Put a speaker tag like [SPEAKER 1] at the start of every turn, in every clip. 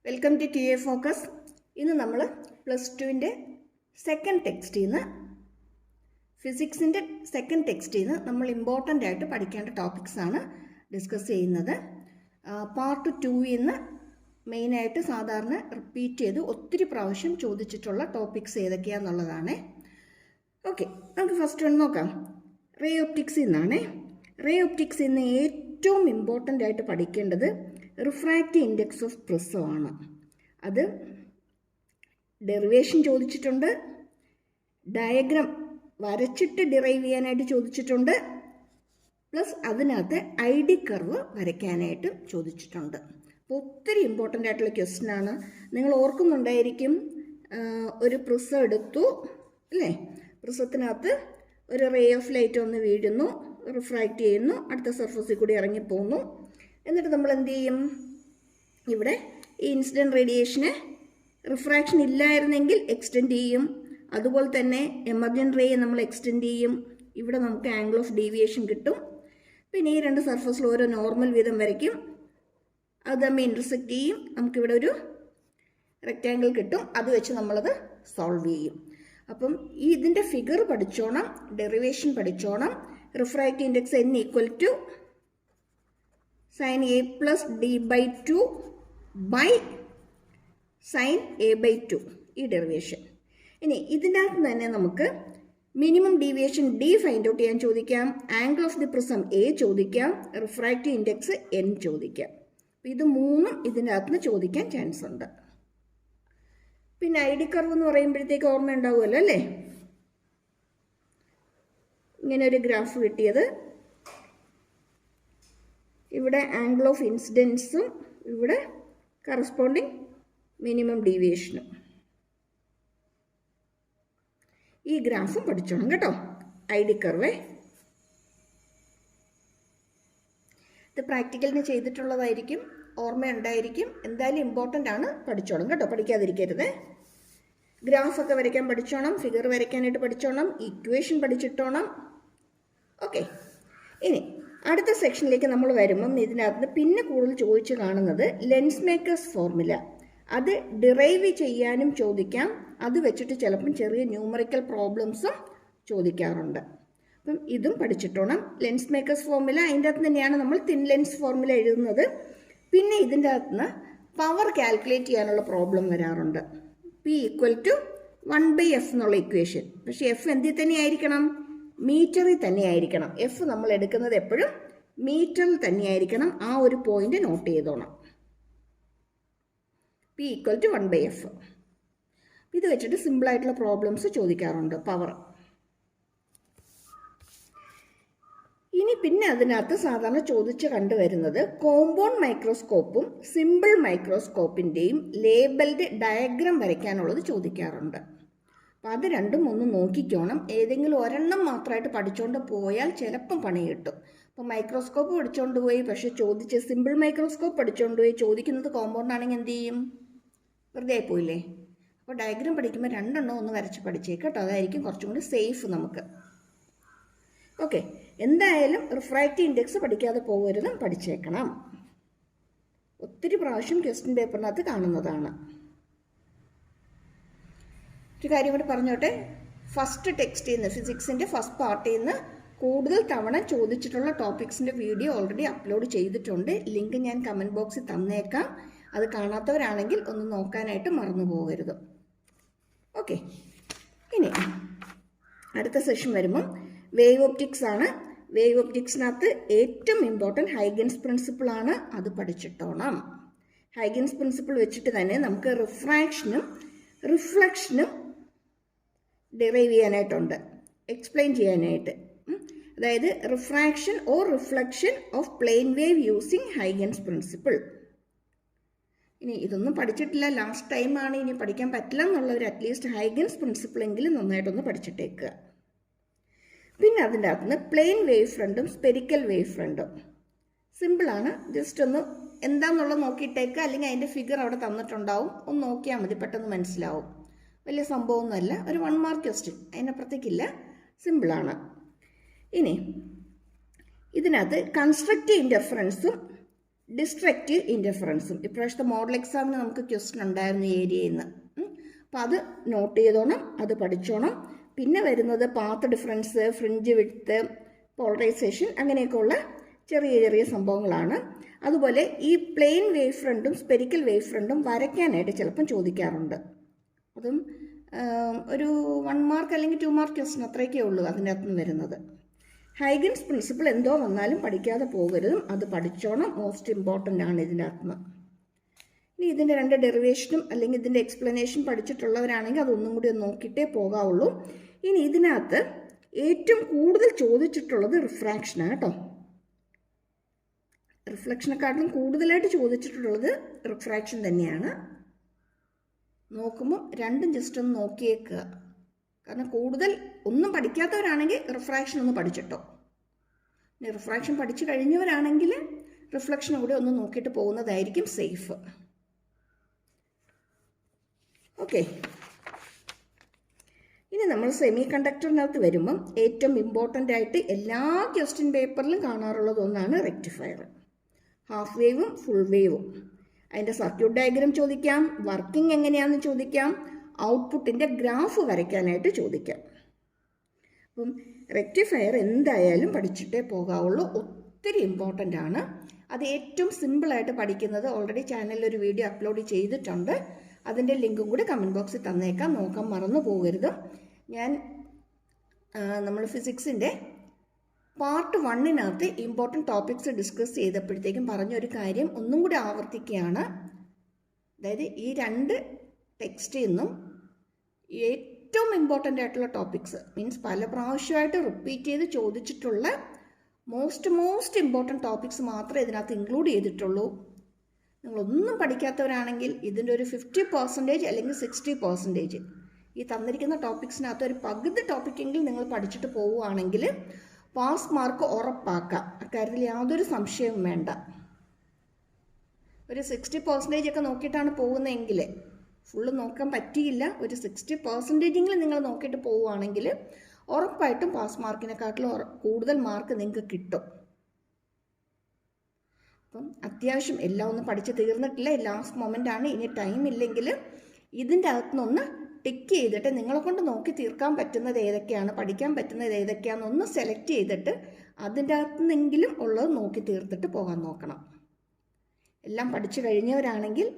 [SPEAKER 1] Welcome to T A focus. ഇന്ന് നമ്മൾ +2 second ടെക്സ്റ്റിൽ നിന്ന് ഫിസിക്സിൻ്റെ സെക്കൻഡ് ടെക്സ്റ്റിൽ നിന്ന് നമ്മൾ ഇമ്പോർട്ടൻ്റ് ആയിട്ട് പഠിക്കേണ്ട ടോപ്പിക്സാണ് ഡിസ്കസ് ചെയ്യുന്നത്. പാർട്ട് 2 നിന്ന് മെയിനായിട്ട് സാധാരണ റിപ്പീറ്റ് ചെയ്ത് ഒത്തിരി പ്രാവശ്യം ചോദിച്ചിട്ടുള്ള ടോപ്പിക്സ് ഏതൊക്കെയാണെന്നുള്ളതാണ്. ഓക്കെ, നമുക്ക് ഫസ്റ്റ് ഒന്ന് നോക്കാം. റേ ഒപ്റ്റിക്സിൽ നിന്നാണ്. റേ ഒപ്റ്റിക്സിൽ നിന്ന് ഏറ്റവും ഇമ്പോർട്ടൻ്റ് ആയിട്ട് പഠിക്കേണ്ടത് റിഫ്രാക്റ്റീവ് ഇൻഡെക്സ് ഓഫ് പ്രിസമാണ്. അത് ഡെറിവേഷൻ ചോദിച്ചിട്ടുണ്ട്, ഡയഗ്രാം വരച്ചിട്ട് ഡിറൈവ് ചെയ്യാനായിട്ട് ചോദിച്ചിട്ടുണ്ട്, പ്ലസ് അതിനകത്ത് ID കർവ് വരയ്ക്കാനായിട്ട് ചോദിച്ചിട്ടുണ്ട്. അപ്പോൾ ഒത്തിരി ഇമ്പോർട്ടൻ്റ് ആയിട്ടുള്ള ക്വസ്റ്റ്യനാണ്. നിങ്ങൾ ഓർക്കുന്നുണ്ടായിരിക്കും, ഒരു പ്രിസം എടുത്തു അല്ലേ, പ്രിസത്തിനകത്ത് ഒരു റേ ഓഫ് ലൈറ്റ് ഒന്ന് വീഴുന്നു, റിഫ്രാക്റ്റ് ചെയ്യുന്നു, അടുത്ത സർഫസിൽ കൂടി ഇറങ്ങിപ്പോകുന്നു. എന്നിട്ട് നമ്മൾ എന്ത് ചെയ്യും? ഇവിടെ ഈ ഇൻസിഡൻറ്റ് റേഡിയേഷന് റിഫ്രാക്ഷൻ ഇല്ലായിരുന്നെങ്കിൽ എക്സ്റ്റെൻഡ് ചെയ്യും. അതുപോലെ തന്നെ എമർജൻറ്റ് റേയെ നമ്മൾ എക്സ്റ്റെൻഡ് ചെയ്യും. ഇവിടെ നമുക്ക് ആംഗിൾ ഓഫ് ഡീവിയേഷൻ കിട്ടും. പിന്നെ ഈ രണ്ട് സർഫസിൽ ഓരോ നോർമൽ വീതം വരയ്ക്കും, അത് തമ്മിൽ ഇൻ്റർസെക്റ്റ് ചെയ്യും. നമുക്കിവിടെ ഒരു റെക്റ്റാങ്കിൾ കിട്ടും. അത് വെച്ച് നമ്മളത് സോൾവ് ചെയ്യും. അപ്പം ഈ ഇതിൻ്റെ ഫിഗർ പഠിച്ചോണം, ഡെറിവേഷൻ പഠിച്ചോണം. Refractive index n = sin a plus d/2 by sin a/2, ഈ ഡെറിവേഷൻ. ഇനി ഇതിൻ്റെ അകത്ത് തന്നെ നമുക്ക് minimum deviation d find out ചെയ്യാൻ ചോദിക്കാം, angle of the prism a ചോദിക്കാം, റിഫ്രാക്റ്റീവ് ഇൻഡെക്സ് n ചോദിക്കാം. അപ്പോൾ ഇത് മൂന്നും ഇതിൻ്റെ അകത്ത് നിന്ന് ചോദിക്കാൻ ചാൻസ് ഉണ്ട്. പിന്നെ ID കർവ് എന്ന് പറയുമ്പോഴത്തേക്ക് ഓർമ്മ ഉണ്ടാവുമല്ലോ അല്ലേ? ഇങ്ങനെ ഒരു ഗ്രാഫ് കിട്ടിയത്, ഇവിടെ ആംഗിൾ ഓഫ് ഇൻസിഡൻസും ഇവിടെ കറസ്പോണ്ടിങ് മിനിമം ഡീവിയേഷനും. ഈ ഗ്രാഫും പഠിച്ചോണം കേട്ടോ, ID കർവേ. ഇത് പ്രാക്ടിക്കലിന് ചെയ്തിട്ടുള്ളതായിരിക്കും, ഓർമ്മയുണ്ടായിരിക്കും. എന്തായാലും ഇമ്പോർട്ടൻ്റ് ആണ്, പഠിച്ചോണം കേട്ടോ, പഠിക്കാതിരിക്കരുത്. ഗ്രാഫൊക്കെ വരയ്ക്കാൻ പഠിച്ചോണം, ഫിഗർ വരയ്ക്കാനായിട്ട് പഠിച്ചോണം, ഇക്വേഷൻ പഠിച്ചിട്ടോണം. ഓക്കെ, ഇനി അടുത്ത സെക്ഷനിലേക്ക് നമ്മൾ വരുമ്പം ഇതിനകത്ത് പിന്നെ കൂടുതൽ ചോദിച്ച് കാണുന്നത് ലെൻസ് മേക്കേഴ്സ് ഫോർമുല. അത് ഡിറൈവ് ചെയ്യാനും ചോദിക്കാം, അത് വെച്ചിട്ട് ചിലപ്പം ചെറിയ ന്യൂമറിക്കൽ പ്രോബ്ലംസും ചോദിക്കാറുണ്ട്. അപ്പം ഇതും പഠിച്ചിട്ടോണം. ലെൻസ് മേക്കേഴ്സ് ഫോർമുല അതിൻ്റെ അകത്ത് തന്നെയാണ് നമ്മൾ തിൻ ലെൻസ് ഫോർമുല എഴുതുന്നത്. പിന്നെ ഇതിൻ്റെ അകത്ത് നിന്ന് പവർ കാൽക്കുലേറ്റ് ചെയ്യാനുള്ള പ്രോബ്ലം വരാറുണ്ട്. P = 1/f എന്നുള്ള ഇക്വേഷൻ. പക്ഷേ എഫ് എന്തിൽ തന്നെയായിരിക്കണം? മീറ്ററിൽ തന്നെയായിരിക്കണം. എഫ് നമ്മൾ എടുക്കുന്നത് എപ്പോഴും മീറ്ററിൽ തന്നെയായിരിക്കണം. ആ ഒരു പോയിന്റ് നോട്ട് ചെയ്തോണം. P = 1/f. ഇത് വെച്ചിട്ട് സിമ്പിളായിട്ടുള്ള പ്രോബ്ലംസ് ചോദിക്കാറുണ്ട്, പവർ. ഇനി പിന്നെ അതിനകത്ത് സാധാരണ ചോദിച്ച് കണ്ടുവരുന്നത് കോമ്പൗണ്ട് മൈക്രോസ്കോപ്പും സിമ്പിൾ മൈക്രോസ്കോപ്പിൻ്റെയും ലേബൽഡ് ഡയഗ്രാം വരയ്ക്കാനുള്ളത് ചോദിക്കാറുണ്ട്. അപ്പം അത് രണ്ടും ഒന്ന് നോക്കിക്കോണം. ഏതെങ്കിലും ഒരെണ്ണം മാത്രമായിട്ട് പഠിച്ചുകൊണ്ട് പോയാൽ ചിലപ്പം പണി കിട്ടും. അപ്പം മൈക്രോസ്കോപ്പ് പഠിച്ചുകൊണ്ട് പോയി, പക്ഷെ ചോദിച്ച് സിമ്പിൾ മൈക്രോസ്കോപ്പ് പഠിച്ചുകൊണ്ട് പോയി ചോദിക്കുന്നത് കോമ്പൗണ്ട് ആണെങ്കിൽ എന്ത് ചെയ്യും? വെറുതെ ആയിപ്പോയില്ലേ? അപ്പോൾ ഡയഗ്രാം പഠിക്കുമ്പോൾ രണ്ടെണ്ണം ഒന്ന് വരച്ച് പഠിച്ചേക്കട്ടോ, അതായിരിക്കും കുറച്ചും കൂടി സേഫ് നമുക്ക്. ഓക്കെ, എന്തായാലും റിഫ്രാക്റ്റീവ് ഇൻഡെക്സ് പഠിക്കാതെ പോകരുതും, പഠിച്ചേക്കണം. ഒത്തിരി പ്രാവശ്യം ക്വസ്റ്റ്യൻ പേപ്പറിനകത്ത് കാണുന്നതാണ്. ഒരു കാര്യം കൂടി പറഞ്ഞോട്ടെ, ഫസ്റ്റ് ടെക്സ്റ്റിൽ നിന്ന് ഫിസിക്സിൻ്റെ ഫസ്റ്റ് പാർട്ടിൽ നിന്ന് കൂടുതൽ തവണ ചോദിച്ചിട്ടുള്ള ടോപ്പിക്സിൻ്റെ വീഡിയോ ഓൾറെഡി അപ്ലോഡ് ചെയ്തിട്ടുണ്ട്. ലിങ്ക് ഞാൻ കമൻറ്റ് ബോക്സിൽ തന്നേക്കാം. അത് കാണാത്തവരാണെങ്കിൽ ഒന്ന് നോക്കാനായിട്ട് മറന്നു പോകരുത്. ഓക്കെ, ഇനി അടുത്ത സെഷൻ വരുമ്പം വേവ് ഒപ്റ്റിക്സ് ആണ്. വേവ് ഒപ്റ്റിക്സിനകത്ത് ഏറ്റവും ഇമ്പോർട്ടൻറ്റ് ഹൈഗൻസ് പ്രിൻസിപ്പിൾ ആണ്, അത് പഠിച്ചിട്ടോണം. ഹൈഗൻസ് പ്രിൻസിപ്പിൾ വെച്ചിട്ട് തന്നെ നമുക്ക് റിഫ്രാക്ഷനും റിഫ്ലക്ഷനും ഡിറൈവ് ചെയ്യാനായിട്ടുണ്ട്, എക്സ്പ്ലെയിൻ ചെയ്യാനായിട്ട്. അതായത് refraction or reflection of plane wave using Huygens principle. ഇനി ഇതൊന്നും പഠിച്ചിട്ടില്ല, ലാസ്റ്റ് ടൈമാണ്, ഇനി പഠിക്കാൻ പറ്റില്ല എന്നുള്ളവർ അറ്റ്ലീസ്റ്റ് ഹൈഗൻസ് പ്രിൻസിപ്പിൾ എങ്കിലും നന്നായിട്ടൊന്ന് പഠിച്ചിട്ടേക്കുക. പിന്നെ അതിൻ്റെ അകത്തുനിന്ന് പ്ലെയിൻ വേവ് ഫ്രണ്ടും സ്പെരിക്കൽ വേവ് ഫ്രണ്ടും സിമ്പിളാണ്. ജസ്റ്റ് ഒന്ന് എന്താണെന്നുള്ളത് നോക്കിയിട്ടേക്കുക, അല്ലെങ്കിൽ അതിൻ്റെ ഫിഗർ അവിടെ തന്നിട്ടുണ്ടാവും, ഒന്ന് നോക്കിയാൽ മതി, പെട്ടെന്ന് മനസ്സിലാവും. വലിയ സംഭവമൊന്നുമല്ല, ഒരു 1 മാർക്ക് ക്വസ്റ്റ്യൻ, അതിനപ്പുറത്തേക്കില്ല, സിമ്പിളാണ്. ഇനി ഇതിനകത്ത് കൺസ്ട്രക്റ്റീവ് ഇൻ്റർഫറൻസും ഡിസ്ട്രക്റ്റീവ് ഇൻ്റർഫറൻസും. ഇപ്രാവശ്യത്തെ മോഡൽ എക്സാമിന് നമുക്ക് ക്വസ്റ്റ്യൻ ഉണ്ടായിരുന്നു ഏരിയയിൽ നിന്ന്. അപ്പോൾ അത് നോട്ട് ചെയ്തോണം, അത് പഠിച്ചോണം. പിന്നെ വരുന്നത് path difference, fringe width, polarisation, അങ്ങനെയൊക്കെയുള്ള ചെറിയ ചെറിയ സംഭവങ്ങളാണ്. അതുപോലെ ഈ പ്ലെയിൻ വേവ് ഫ്രണ്ടും സ്പെരിക്കൽ വേവ് ഫ്രണ്ടും വരയ്ക്കാനായിട്ട് ചിലപ്പം ചോദിക്കാറുണ്ട്. അതും ഒരു 1 മാർക്ക് അല്ലെങ്കിൽ 2 മാർക്ക് ക്വസ്റ്റ്യൻ അത്രയൊക്കെ ഉള്ളൂ അതിൻ്റെ അകത്തുനിന്ന് വരുന്നത്. ഹൈഗൻസ് പ്രിൻസിപ്പിൾ എന്തോ വന്നാലും പഠിക്കാതെ പോകരുതും, അത് പഠിച്ചോണം. മോസ്റ്റ് ഇമ്പോർട്ടൻ്റ് ആണ് ഇതിൻ്റെ അകത്തുനിന്ന്. ഇനി ഇതിൻ്റെ 2 ഡെറിവേഷനും അല്ലെങ്കിൽ ഇതിൻ്റെ എക്സ്പ്ലനേഷൻ പഠിച്ചിട്ടുള്ളവരാണെങ്കിൽ അതൊന്നും കൂടി ഒന്ന് നോക്കിയിട്ടേ പോകാവുള്ളൂ. ഇനി ഇതിനകത്ത് ഏറ്റവും കൂടുതൽ ചോദിച്ചിട്ടുള്ളത് റിഫ്രാക്ഷനാണ് കേട്ടോ. റിഫ്ലക്ഷനെക്കാട്ടിലും കൂടുതലായിട്ട് ചോദിച്ചിട്ടുള്ളത് റിഫ്രാക്ഷൻ തന്നെയാണ്. നോക്കുമ്പോൾ രണ്ടും ജസ്റ്റ് ഒന്ന് നോക്കിയേക്കുക. കാരണം കൂടുതൽ ഒന്നും പഠിക്കാത്തവരാണെങ്കിൽ റിഫ്രാക്ഷൻ ഒന്ന് പഠിച്ചിട്ടോ. ഇനി റിഫ്രാക്ഷൻ പഠിച്ചു കഴിഞ്ഞവരാണെങ്കിൽ റിഫ്ലക്ഷനും കൂടി ഒന്ന് നോക്കിയിട്ട് പോകുന്നതായിരിക്കും സേഫ്. ഓക്കെ, ഇനി നമ്മൾ സെമി കണ്ടക്ടറിനകത്ത് വരുമ്പം ഏറ്റവും ഇമ്പോർട്ടൻ്റ് ആയിട്ട് എല്ലാ ക്വസ്റ്റ്യൻ പേപ്പറിലും കാണാറുള്ളത് ഒന്നാണ് റെക്ടിഫയർ. ഹാഫ് വേവും ഫുൾ വേവും. അതിൻ്റെ സർക്യൂട്ട് ഡയഗ്രാം ചോദിക്കാം, വർക്കിംഗ് എങ്ങനെയാണെന്ന് ചോദിക്കാം, ഔട്ട്പുട്ടിൻ്റെ ഗ്രാഫ് വരയ്ക്കാനായിട്ട് ചോദിക്കാം. അപ്പം റെക്ടിഫയർ എന്തായാലും പഠിച്ചിട്ടേ പോകാവുള്ളൂ. ഒത്തിരി ഇമ്പോർട്ടൻ്റ് ആണ്. അത് ഏറ്റവും സിമ്പിളായിട്ട് പഠിക്കുന്നത് ഓൾറെഡി ചാനലിൽ ഒരു വീഡിയോ അപ്ലോഡ് ചെയ്തിട്ടുണ്ട്. അതിൻ്റെ ലിങ്കും കൂടി കമൻറ്റ് ബോക്സിൽ തന്നേക്കാം, നോക്കാൻ മറന്നു പോകരുത്. ഞാൻ നമ്മൾ ഫിസിക്സിൻ്റെ പാർട്ട് 1 ഇമ്പോർട്ടൻറ്റ് ടോപ്പിക്സ് ഡിസ്കസ് ചെയ്തപ്പോഴത്തേക്കും പറഞ്ഞൊരു കാര്യം ഒന്നും കൂടി ആവർത്തിക്കുകയാണ്. അതായത് ഈ 2 ടെക്സ്റ്റിൽ നിന്നും ഏറ്റവും ഇമ്പോർട്ടൻ്റ് ആയിട്ടുള്ള ടോപ്പിക്സ് മീൻസ് പല പ്രാവശ്യമായിട്ട് റിപ്പീറ്റ് ചെയ്ത് ചോദിച്ചിട്ടുള്ള മോസ്റ്റ് ഇമ്പോർട്ടൻറ്റ് ടോപ്പിക്സ് മാത്രമേ ഇതിനകത്ത് ഇൻക്ലൂഡ് ചെയ്തിട്ടുള്ളൂ. നിങ്ങളൊന്നും പഠിക്കാത്തവരാണെങ്കിൽ ഇതിൻ്റെ ഒരു 50% അല്ലെങ്കിൽ 60% ഈ തന്നിരിക്കുന്ന ടോപ്പിക്സിനകത്ത് ഒരു പകുതി ടോപ്പിക്കെങ്കിലും നിങ്ങൾ പഠിച്ചിട്ട് പോവുകയാണെങ്കിൽ പാസ് മാർക്ക് ഉറപ്പാക്കാം. അക്കാര്യത്തിൽ യാതൊരു സംശയവും വേണ്ട. ഒരു 60% ഒക്കെ നോക്കിയിട്ടാണ് പോകുന്നതെങ്കിൽ, ഫുള്ള് നോക്കാൻ പറ്റിയില്ല, ഒരു 60% നിങ്ങൾ നോക്കിയിട്ട് പോവുകയാണെങ്കിൽ ഉറപ്പായിട്ടും പാസ് മാർക്കിനെക്കാട്ടിലും കൂടുതൽ മാർക്ക് നിങ്ങൾക്ക് കിട്ടും. അപ്പം അത്യാവശ്യം എല്ലാം ഒന്നും പഠിച്ച് തീർന്നിട്ടില്ല, ലാസ്റ്റ് മൊമെൻ്റ് ആണ്. ഇനി ടൈം ഇല്ലെങ്കിൽ ഇതിൻ്റെ അകത്തുനിന്നൊന്ന് ടിക്ക് ചെയ്തിട്ട് നിങ്ങളെ കൊണ്ട് നോക്കി തീർക്കാൻ പറ്റുന്നത് ഏതൊക്കെയാണ്, പഠിക്കാൻ പറ്റുന്നത് ഏതൊക്കെയാണെന്നൊന്ന് സെലക്ട് ചെയ്തിട്ട് അതിൻ്റെ അകത്തുനിന്നെങ്കിലും ഉള്ളത് നോക്കി തീർത്തിട്ട് പോകാൻ നോക്കണം. എല്ലാം പഠിച്ചു കഴിഞ്ഞവരാണെങ്കിൽ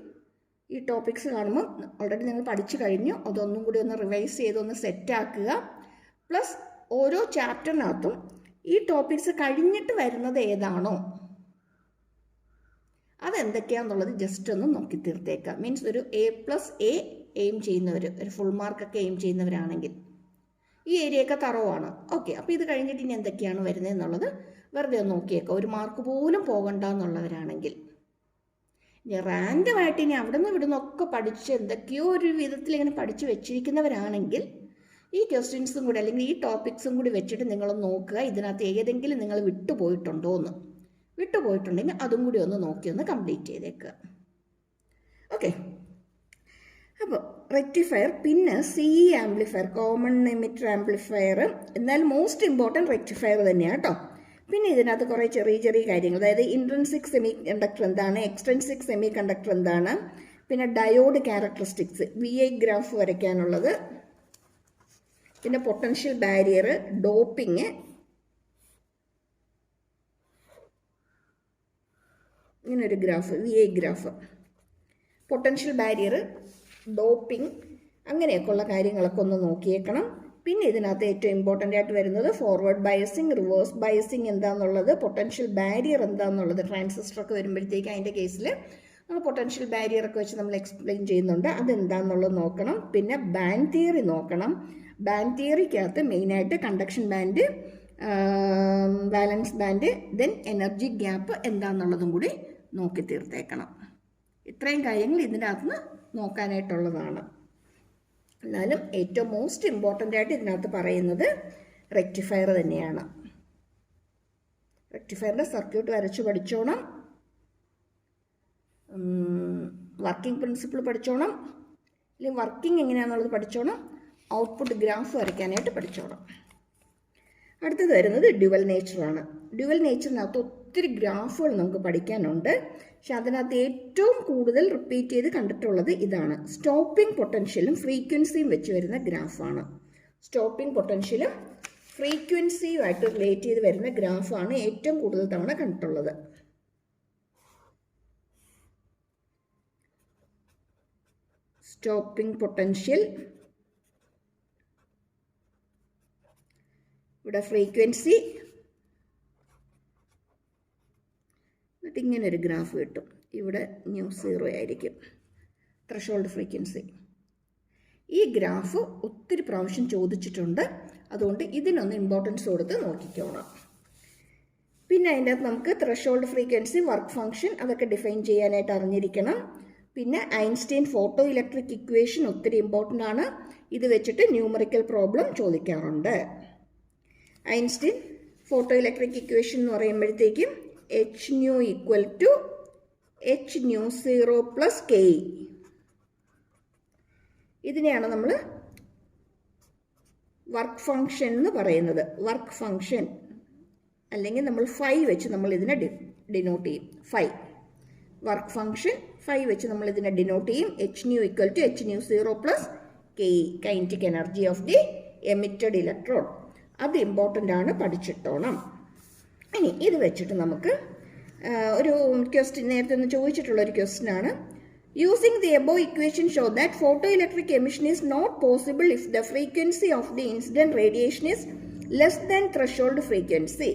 [SPEAKER 1] ഈ ടോപ്പിക്സ് കാണുമ്പോൾ ഓൾറെഡി നിങ്ങൾ പഠിച്ചു കഴിഞ്ഞു, അതൊന്നും കൂടി ഒന്ന് റിവൈസ് ചെയ്തൊന്ന് സെറ്റാക്കുക. പ്ലസ് ഓരോ ചാപ്റ്ററിനകത്തും ഈ ടോപ്പിക്സ് കഴിഞ്ഞിട്ട് വരുന്നത് ഏതാണോ അതെന്തൊക്കെയാണെന്നുള്ളത് ജസ്റ്റ് ഒന്ന് നോക്കി തീർത്തേക്കുക. മീൻസ് ഒരു A+A എയിം ചെയ്യുന്നവർ, ഒരു ഫുൾ മാർക്കൊക്കെ എയിം ചെയ്യുന്നവരാണെങ്കിൽ ഈ ഏരിയയൊക്കെ തറവാണ്. ഓക്കെ, അപ്പോൾ ഇത് കഴിഞ്ഞിട്ട് ഇനി എന്തൊക്കെയാണ് വരുന്നത് എന്നുള്ളത് വെറുതെ ഒന്ന് നോക്കിയേക്കുക. ഒരു മാർക്ക് പോലും പോകണ്ട എന്നുള്ളവരാണെങ്കിൽ. ഇനി റാൻഡമായിട്ട് ഇനി അവിടെ നിന്ന് ഇവിടുന്നൊക്കെ പഠിച്ച് എന്തൊക്കെയോ ഒരു വിധത്തിൽ ഇങ്ങനെ പഠിച്ച് വെച്ചിരിക്കുന്നവരാണെങ്കിൽ ഈ ക്വസ്റ്റ്യൻസും കൂടി അല്ലെങ്കിൽ ഈ ടോപ്പിക്സും കൂടി വെച്ചിട്ട് നിങ്ങളൊന്ന് നോക്കുക, ഇതിനകത്ത് ഏതെങ്കിലും നിങ്ങൾ വിട്ടുപോയിട്ടുണ്ടോ എന്ന്. വിട്ടുപോയിട്ടുണ്ടെങ്കിൽ അതും കൂടി ഒന്ന് നോക്കി ഒന്ന് കംപ്ലീറ്റ് ചെയ്തേക്കുക. ഓക്കെ, അപ്പോൾ റെക്ടിഫയർ, പിന്നെ CE amplifier, common emitter amplifier, എന്നാൽ മോസ്റ്റ് ഇമ്പോർട്ടൻറ്റ് റെക്ടിഫയർ തന്നെയാണ് കേട്ടോ. പിന്നെ ഇതിനകത്ത് കുറേ ചെറിയ ചെറിയ കാര്യങ്ങൾ, അതായത് ഇൻട്രിൻസിക് സെമി കണ്ടക്ടർ എന്താണ്, എക്സ്ട്രിൻസിക് സെമി കണ്ടക്ടർ എന്താണ്, പിന്നെ ഡയോഡ് ക്യാരക്ടറിസ്റ്റിക്സ്, VI ഗ്രാഫ് വരയ്ക്കാനുള്ളത്, പിന്നെ പൊട്ടൻഷ്യൽ ബാരിയർ, ഡോപ്പിങ്, ഇങ്ങനൊരു graph, VI graph, potential barrier, doping, അങ്ങനെയൊക്കെയുള്ള കാര്യങ്ങളൊക്കെ ഒന്ന് നോക്കിയേക്കണം. പിന്നെ ഇതിനകത്ത് ഏറ്റവും ഇമ്പോർട്ടൻ്റ് ആയിട്ട് വരുന്നത് ഫോർവേഡ് ബയസിങ്, റിവേഴ്സ് ബയസിങ് എന്താണെന്നുള്ളത്, പൊട്ടൻഷ്യൽ ബാരിയർ എന്താണെന്നുള്ളത്. ട്രാൻസിസ്റ്ററൊക്കെ വരുമ്പോഴത്തേക്ക് അതിൻ്റെ കേസിൽ നമ്മൾ പൊട്ടൻഷ്യൽ ബാരിയറൊക്കെ വെച്ച് നമ്മൾ എക്സ്പ്ലെയിൻ ചെയ്യുന്നുണ്ട്, അതെന്താണെന്നുള്ളത് നോക്കണം. പിന്നെ ബാൻഡ് തിയറി നോക്കണം. ബാൻഡ് തിയറിക്കകത്ത് മെയിനായിട്ട് conduction band, valence band, then energy gap എന്താണെന്നുള്ളതും കൂടി നോക്കി തീർത്തേക്കണം. ഇത്രയും കാര്യങ്ങൾ ഇതിൻ്റെ അകത്തുനിന്ന് നോക്കാനായിട്ടുള്ളതാണ്. എന്നാലും ഏറ്റവും മോസ്റ്റ് ഇമ്പോർട്ടൻ്റ് ആയിട്ട് ഇതിനകത്ത് പറയുന്നത് റെക്ടിഫയർ തന്നെയാണ്. റെക്ടിഫയറിൻ്റെ സർക്യൂട്ട് വരച്ച് പഠിച്ചോണം, വർക്കിംഗ് പ്രിൻസിപ്പിൾ പഠിച്ചോണം, അല്ലെങ്കിൽ വർക്കിംഗ് എങ്ങനെയാണെന്നുള്ളത് പഠിച്ചോണം, ഔട്ട്പുട്ട് ഗ്രാഫ് വരയ്ക്കാനായിട്ട് പഠിച്ചോണം. അടുത്തത് വരുന്നത് ഡ്യുവൽ നേച്ചറാണ്. ഡ്യുവൽ നേച്ചറിനകത്ത് ഒത്തിരി ഗ്രാഫുകൾ നമുക്ക് പഠിക്കാനുണ്ട്. പക്ഷെ അതിനകത്ത് ഏറ്റവും കൂടുതൽ റിപ്പീറ്റ് ചെയ്ത് കണ്ടിട്ടുള്ളത് ഇതാണ്. സ്റ്റോപ്പിംഗ് പൊട്ടൻഷ്യലും ഫ്രീക്വൻസിയും വെച്ച് വരുന്ന ഗ്രാഫാണ്. സ്റ്റോപ്പിംഗ് പൊട്ടൻഷ്യലും ഫ്രീക്വൻസിയുമായിട്ട് റിലേറ്റ് ചെയ്ത് വരുന്ന ഗ്രാഫാണ് ഏറ്റവും കൂടുതൽ തവണ കണ്ടിട്ടുള്ളത്. സ്റ്റോപ്പിംഗ് പൊട്ടൻഷ്യൽ, ഇവിടെ ഫ്രീക്വൻസി, എന്നിട്ട് ഇങ്ങനെ ഒരു ഗ്രാഫ് കിട്ടും. ഇവിടെ μ0 ആയിരിക്കും ത്രെഷോൾഡ് ഫ്രീക്വൻസി. ഈ ഗ്രാഫ് ഒത്തിരി പ്രാവശ്യം ചോദിച്ചിട്ടുണ്ട്. അതുകൊണ്ട് ഇതിനൊന്ന് ഇമ്പോർട്ടൻസ് കൊടുത്ത് നോക്കിക്കോണം. പിന്നെ അതിൻ്റെ അകത്ത് നമുക്ക് ത്രെഷോൾഡ് ഫ്രീക്വൻസി, വർക്ക് ഫംഗ്ഷൻ അതൊക്കെ ഡിഫൈൻ ചെയ്യാനായിട്ട് അറിഞ്ഞിരിക്കണം. പിന്നെ ഐൻസ്റ്റൈൻ ഫോട്ടോ ഇലക്ട്രിക് ഇക്വേഷൻ ഒത്തിരി ഇമ്പോർട്ടൻ്റ് ആണ്. ഇത് വെച്ചിട്ട് ന്യൂമറിക്കൽ പ്രോബ്ലം ചോദിക്കാറുണ്ട്. ഐൻസ്റ്റൈൻ ഫോട്ടോ ഇലക്ട്രിക് ഇക്വേഷൻ എന്ന് പറയുമ്പോഴത്തേക്കും H nu equal to H nu 0 plus K E. ഇതിനെയാണ് നമ്മൾ വർക്ക് ഫംഗ്ഷൻ എന്ന് പറയുന്നത്. വർക്ക് ഫംഗ്ഷൻ അല്ലെങ്കിൽ നമ്മൾ ഫൈ വെച്ച് നമ്മൾ ഇതിനെ ഡിനോട്ട് ചെയ്യും. ഫൈ വർക്ക് ഫംഗ്ഷൻ ഫൈ വെച്ച് നമ്മൾ ഇതിനെ ഡിനോട്ട് ചെയ്യും. H nu equal to H nu 0 plus K E, kinetic energy of the emitted electron. അത് ഇമ്പോർട്ടൻ്റ് ആണ്, പഠിച്ചിട്ടോണം. ഇനി ഇത് വെച്ചിട്ട് നമുക്ക് ഒരു ക്വസ്റ്റ്യൻ നേരത്തെ ഒന്ന് ചോദിച്ചിട്ടുള്ള ഒരു ക്വസ്റ്റ്യൻ ആണ്. Using the above equation show that photo electric emission is not possible if the frequency of the incident radiation is less than threshold frequency.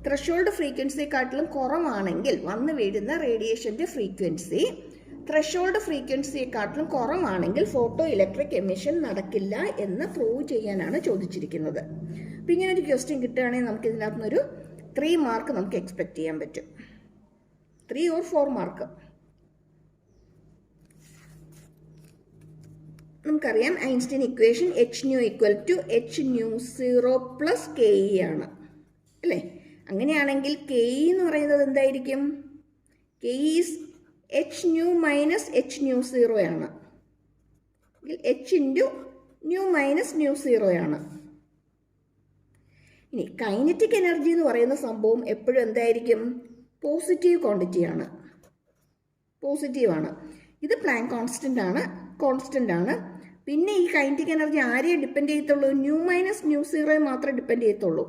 [SPEAKER 1] Threshold ഫ്രീക്വൻസിയെക്കാട്ടിലും കുറവാണെങ്കിൽ വന്ന് വീഴുന്ന റേഡിയേഷൻ്റെ ഫ്രീക്വൻസി ത്രെഷോൾഡ് ഫ്രീക്വൻസിയെക്കാട്ടിലും കുറവാണെങ്കിൽ ഫോട്ടോ ഇലക്ട്രിക് എമിഷൻ നടക്കില്ല എന്ന് prove ചെയ്യാനാണ് ചോദിച്ചിരിക്കുന്നത്. അപ്പം ഇങ്ങനെ ഒരു ക്വസ്റ്റ്യൻ കിട്ടുകയാണെങ്കിൽ നമുക്ക് ഇതിനകത്ത് നിന്നൊരു 3 മാർക്ക് നമുക്ക് എക്സ്പെക്ട് ചെയ്യാൻ പറ്റും. 3 or 4 മാർക്ക്. നമുക്കറിയാം Einstein equation H nu equal to H nu 0 plus K E ആണ് അല്ലേ? അങ്ങനെയാണെങ്കിൽ കെ ഇ എന്ന് പറയുന്നത് എന്തായിരിക്കും? K E is H nu minus H nu 0 ആണ്. H into nu minus nu 0 ആണ്. ഇനി കൈനറ്റിക് എനർജി എന്ന് പറയുന്ന സംഭവം എപ്പോഴും എന്തായിരിക്കും? പോസിറ്റീവ് ക്വാണ്ടിറ്റിയാണ്, പോസിറ്റീവാണ്. ഇത് പ്ലാങ്ക് കോൺസ്റ്റൻ്റ് ആണ്. പിന്നെ ഈ കൈനറ്റിക് എനർജി ആരെയെ ഡിപ്പെൻഡ് ചെയ്യത്തുള്ളൂ? ന്യൂ മൈനസ് ന്യൂ 0 മാത്രമേ ഡിപ്പെൻഡ് ചെയ്യത്തുള്ളൂ.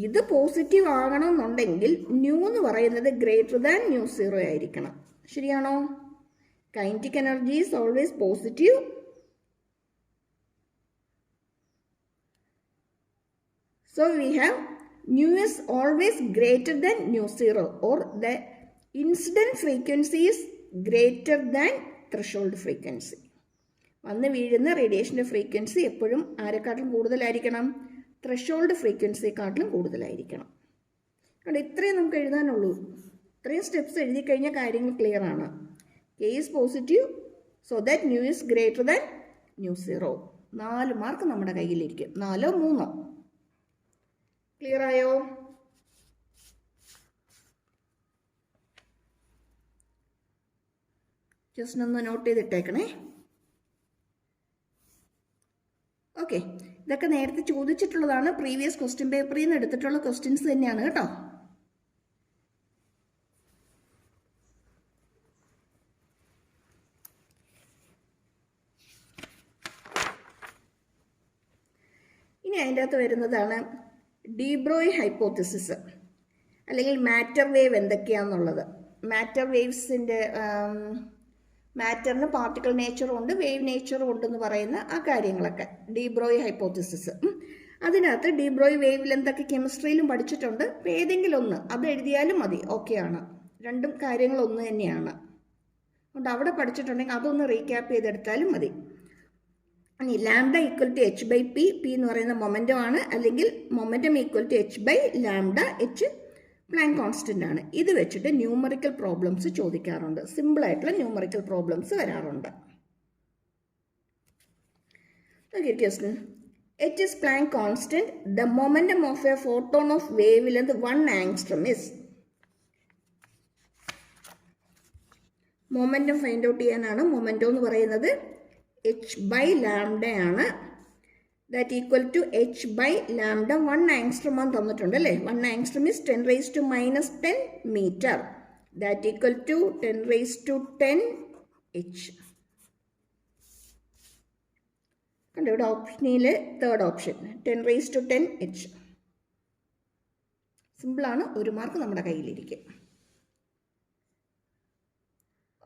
[SPEAKER 1] ഇത് പോസിറ്റീവ് ആകണമെന്നുണ്ടെങ്കിൽ ന്യൂ എന്ന് പറയുന്നത് ഗ്രേറ്റർ ദാൻ ന്യൂ 0 ആയിരിക്കണം. ശരിയാണോ? Kinetic energy is always positive. So we have nu is always greater than nu 0 or the incident frequency is greater than threshold frequency. വന്ന് വീഴുന്ന റേഡിയേഷൻ്റെ frequency എപ്പോഴും ആരെക്കാട്ടിലും കൂടുതലായിരിക്കണം? ത്രെഷോൾഡ് ഫ്രീക്വൻസിയെക്കാട്ടിലും കൂടുതലായിരിക്കണം. അതുകൊണ്ട് ഇത്രയും നമുക്ക് എഴുതാനുള്ളൂ. ഇത്രയും സ്റ്റെപ്സ് എഴുതി കഴിഞ്ഞാൽ കാര്യങ്ങൾ ക്ലിയർ ആണ്. K is positive so that new is greater than new 0. 4 mark നമ്മുടെ കയ്യിലിരിക്കും. 4 or 3. ക്ലിയർ ആയോ? ജസ്റ്റ് ഒന്ന് നോട്ട് ചെയ്തിട്ടേക്കണേ. ഓക്കെ, ഇതൊക്കെ നേരത്തെ ചോദിച്ചിട്ടുള്ളതാണ്. പ്രീവിയസ് ക്വസ്റ്റ്യൻ പേപ്പറിൽ നിന്ന് എടുത്തിട്ടുള്ള ക്വസ്റ്റ്യൻസ് തന്നെയാണ് കേട്ടോ. ഇനി അതിൻ്റെ അകത്ത് വരുന്നതാണ് ഡി ബ്രോയ് ഹൈപ്പോത്തിസിസ് അല്ലെങ്കിൽ മാറ്റർ വേവ് എന്തൊക്കെയാണെന്നുള്ളത്. മാറ്റർ വേവ്സിൻ്റെ മാറ്ററിന് പാർട്ടിക്കിൾ നേച്ചറും ഉണ്ട്, വേവ് നേച്ചറും ഉണ്ടെന്ന് പറയുന്ന ആ കാര്യങ്ങളൊക്കെ ഡി ബ്രോയ് ഹൈപ്പോത്തിസിസ്. അതിനകത്ത് ഡി ബ്രോയ് വേവ് ലെന്തൊക്കെ കെമിസ്ട്രിയിലും പഠിച്ചിട്ടുണ്ട്. അപ്പോൾ ഏതെങ്കിലും ഒന്ന് അത് എഴുതിയാലും മതി, ഓക്കെയാണ്. രണ്ടും കാര്യങ്ങൾ ഒന്ന് തന്നെയാണ്. അതുകൊണ്ട് അവിടെ പഠിച്ചിട്ടുണ്ടെങ്കിൽ അതൊന്ന് റീക്യാപ്പ് ചെയ്തെടുത്താലും മതി. ഇനി lambda equal to H by P, P എന്ന് പറയുന്ന മൊമെൻറ്റം ആണ്, അല്ലെങ്കിൽ momentum equal to H by lambda, H Planck constant ആണ്. ഇത് വെച്ചിട്ട് ന്യൂമറിക്കൽ പ്രോബ്ലംസ് ചോദിക്കാറുണ്ട്. സിമ്പിളായിട്ടുള്ള ന്യൂമറിക്കൽ പ്രോബ്ലംസ് വരാറുണ്ട്. Question H is Planck constant. The momentum of a photon of wavelength 1 angstrom is. Momentum find out ചെയ്യാനാണ്. Momentum എന്ന് പറയുന്നത് h by lambda ആണ്. That equal to H by lambda 1 angstrom ആണ് തന്നിട്ടുണ്ട് അല്ലേ. 1 angstrom is 10⁻⁻10 metre. That equal to 10⁻10 H. കണ്ടോ ഇവിടെ ഓപ്ഷനിൽ തേർഡ് ഓപ്ഷൻ 10⁻10 എച്ച്. സിമ്പിളാണ്, 1 മാർക്ക് നമ്മുടെ കയ്യിലിരിക്കും.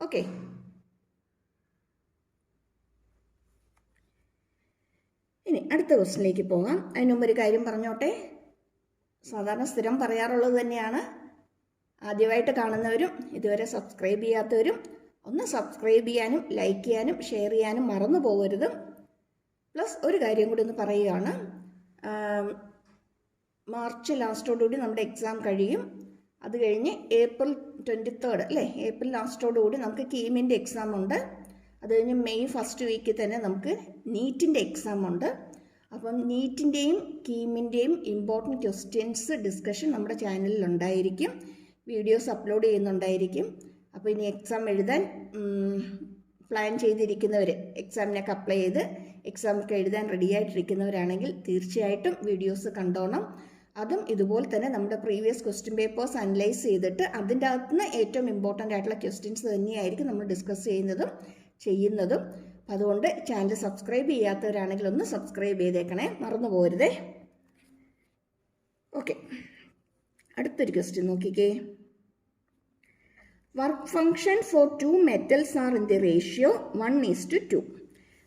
[SPEAKER 1] ഓക്കെ. ഇനി അടുത്ത ക്വസ്റ്റിനിലേക്ക് പോകാം. അതിന് മുമ്പ് ഒരു കാര്യം പറഞ്ഞോട്ടെ. സാധാരണ സ്ഥിരം പറയാറുള്ളത് തന്നെയാണ്. ആദ്യമായിട്ട് കാണുന്നവരും ഇതുവരെ സബ്സ്ക്രൈബ് ചെയ്യാത്തവരും ഒന്ന് സബ്സ്ക്രൈബ് ചെയ്യാനും ലൈക്ക് ചെയ്യാനും ഷെയർ ചെയ്യാനും മറന്നു പോകരുത്. പ്ലസ് ഒരു കാര്യം കൂടി ഒന്ന് പറയുകയാണ്. മാർച്ച് ലാസ്റ്റോടുകൂടി നമ്മുടെ എക്സാം കഴിയും. അത് കഴിഞ്ഞ് ഏപ്രിൽ 23 അല്ലേ, ഏപ്രിൽ ലാസ്റ്റോടുകൂടി നമുക്ക് കീമിൻ്റെ എക്സാം ഉണ്ട്. അത് കഴിഞ്ഞ് മെയ് ഫസ്റ്റ് വീക്കിൽ തന്നെ നമുക്ക് നീറ്റിൻ്റെ എക്സാം ഉണ്ട്. അപ്പം നീറ്റിൻ്റെയും കീമിൻ്റെയും ഇമ്പോർട്ടൻറ്റ് ക്വസ്റ്റ്യൻസ് ഡിസ്കഷൻ നമ്മുടെ ചാനലിൽ ഉണ്ടായിരിക്കും. വീഡിയോസ് അപ്ലോഡ് ചെയ്യുന്നുണ്ടായിരിക്കും. അപ്പോൾ ഇനി എക്സാം എഴുതാൻ പ്ലാൻ ചെയ്തിരിക്കുന്നവർ, എക്സാമിനൊക്കെ അപ്ലൈ ചെയ്ത് എക്സാമൊക്കെ എഴുതാൻ റെഡി ആയിട്ടിരിക്കുന്നവരാണെങ്കിൽ തീർച്ചയായിട്ടും വീഡിയോസ് കണ്ടോണം. അതും ഇതുപോലെ തന്നെ നമ്മുടെ പ്രീവിയസ് ക്വസ്റ്റ്യൻ പേപ്പേഴ്സ് അനലൈസ് ചെയ്തിട്ട് അതിൻ്റെ അകത്തുനിന്ന് ഏറ്റവും ഇമ്പോർട്ടൻ്റ് ആയിട്ടുള്ള ക്വസ്റ്റ്യൻസ് തന്നെയായിരിക്കും നമ്മൾ ഡിസ്കസ് ചെയ്യുന്നതും. അതുകൊണ്ട് ചാനൽ സബ്സ്ക്രൈബ് ചെയ്യാത്തവരാണെങ്കിൽ ഒന്ന് സബ്സ്ക്രൈബ് ചെയ്തേക്കണേ, മറന്നു പോരുതേ. ഓക്കെ, അടുത്തൊരു ക്വസ്റ്റ്യൻ നോക്കിക്കേ. Work function four 2 metals are in the ratio 1:2.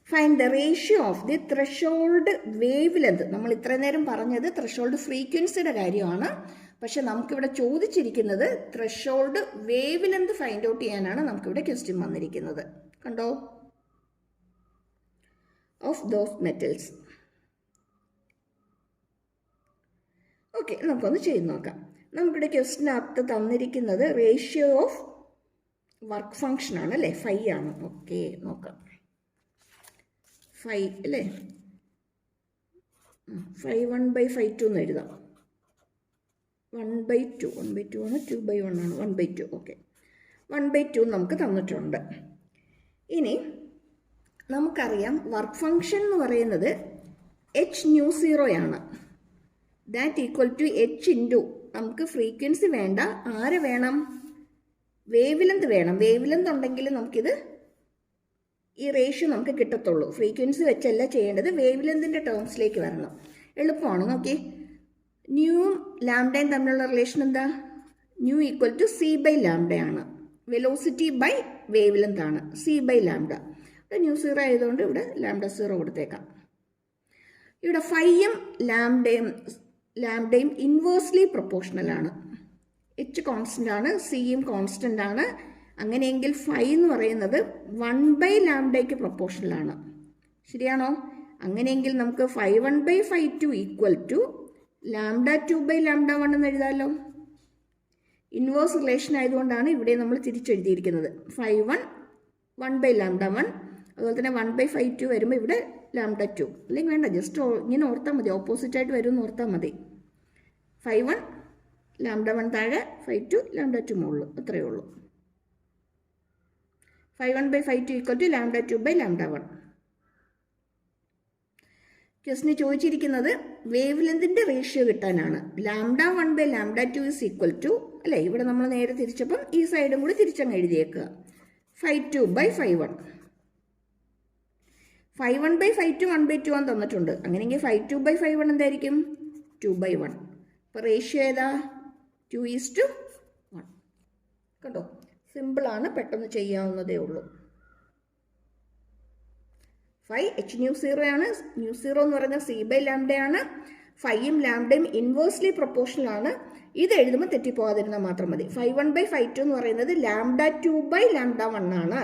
[SPEAKER 1] Find the ratio of the threshold wave length. നമ്മൾ ഇത്ര നേരം പറഞ്ഞത് ത്രെഷോൾഡ് ഫ്രീക്വൻസിയുടെ കാര്യമാണ്. പക്ഷെ നമുക്കിവിടെ ചോദിച്ചിരിക്കുന്നത് threshold wave length find out ചെയ്യാനാണ് നമുക്കിവിടെ ക്വസ്റ്റ്യൻ വന്നിരിക്കുന്നത്. കണ്ടോ, ഓഫ് ദോസ് മെറ്റൽസ്. ഓക്കെ, നമുക്കൊന്ന് ചെയ്ത് നോക്കാം. നമുക്കിവിടെ ക്വസ്റ്റ്യനകത്ത് തന്നിരിക്കുന്നത് റേഷ്യോ ഓഫ് വർക്ക് ഫംഗ്ഷൻ ആണ് അല്ലേ, 5 ആണ്. ഓക്കെ, നോക്കാം. 5 അല്ലേ, 5:1/5:2 എന്ന് എഴുതാം. 1/2 ആണ്, 2/1 ആണ്, 1/2. ഓക്കെ, 1/2 നമുക്ക് തന്നിട്ടുണ്ട്. ഇനി നമുക്കറിയാം വർക്ക് ഫംഗ്ഷൻ എന്ന് പറയുന്നത് h/0 ആണ്. That equal to h into, നമുക്ക് ഫ്രീക്വൻസി വേണ്ട, ആരെ വേണം, വേവ് ലെന്ത് വേണം. വേവ് ലെന്ത് ഉണ്ടെങ്കിൽ നമുക്കിത് ഈ റേഷ്യോ നമുക്ക് കിട്ടത്തുള്ളൂ. ഫ്രീക്വൻസി വെച്ചല്ല ചെയ്യേണ്ടത്, വേവ് ലെന്തിൻ്റെ ടേംസിലേക്ക് വരണം. എളുപ്പമാണ്. നോക്കി, ന്യൂവും ലാംഡയും തമ്മിലുള്ള റിലേഷൻ എന്താ, ന്യൂ ഈക്വൽ ടു c/λ ആണ്. വെലോസിറ്റി ബൈ വേവ് ലെന്ത് ആണ് c/λ. ഇവിടെ ന്യൂ 0 ആയതുകൊണ്ട് ഇവിടെ λ0 കൊടുത്തേക്കാം. ഇവിടെ ഫൈയും ലാംഡയും ഇൻവേഴ്സ്ലി പ്രൊപ്പോർഷണൽ ആണ്. h കോൺസ്റ്റൻ്റ് ആണ്, സിയും കോൺസ്റ്റൻ്റ് ആണ്. അങ്ങനെയെങ്കിൽ ഫൈ എന്ന് പറയുന്നത് 1/λ പ്രൊപ്പോർഷണൽ ആണ്. ശരിയാണോ? അങ്ങനെയെങ്കിൽ നമുക്ക് 5:1/5:2 ഈക്വൽ ടു λ2/λ1 എന്ന് എഴുതാമല്ലോ. ഇൻവേഴ്സ് റിലേഷൻ ആയതുകൊണ്ടാണ് ഇവിടെ നമ്മൾ തിരിച്ചെഴുതിയിരിക്കുന്നത്. 5:1 1/λ1. അതുപോലെ തന്നെ 1/5:2 വരുമ്പോൾ ഇവിടെ λ2. അല്ലെങ്കിൽ വേണ്ട, ജസ്റ്റ് ഇങ്ങനെ ഓർത്താൽ മതി, ഓപ്പോസിറ്റ് ആയിട്ട് വരും എന്ന് ഓർത്താൽ മതി. 5:1 λ1 താഴെ, 5:2 λ2 മുകളിൽ, അത്രയേ ഉള്ളൂ. 5:1/5:2 ഈക്വൽ ടു λ2/λ1. ക്വസ്റ്റിന് ചോദിച്ചിരിക്കുന്നത് വേവ് ലെന്തിൻ്റെ റേഷ്യോ കിട്ടാനാണ്. λ1/λ2 ഈസ് ഈക്വൽ ടു അല്ലേ, ഇവിടെ നമ്മൾ നേരെ തിരിച്ചപ്പം ഈ സൈഡും കൂടി തിരിച്ചങ്ങ് എഴുതിയേക്കുക. 5:2/5:1. 5:1/5:2 1/2 ആണെന്ന് തന്നിട്ടുണ്ട്. അങ്ങനെയെങ്കിൽ 5:2/5:1 എന്തായിരിക്കും, 2/1. അപ്പോൾ റേഷ്യോ ഏതാ, 2:1. കണ്ടോ, സിമ്പിളാണ്, പെട്ടെന്ന് ചെയ്യാവുന്നതേ ഉള്ളൂ. 5 h/0 ആണ്. 𝜇0 എന്ന് പറയുന്നത് c/λ ആണ്. ഫൈയും ലാംഡയും ഇൻവേഴ്സ്ലി പ്രൊപ്പോർഷണൽ ആണ്. ഇത് എഴുതുമ്പോൾ തെറ്റിപ്പോകാതിരുന്നാൽ മാത്രം മതി. 5:1/5:2 എന്ന് പറയുന്നത് λ2/λ1 ആണ്.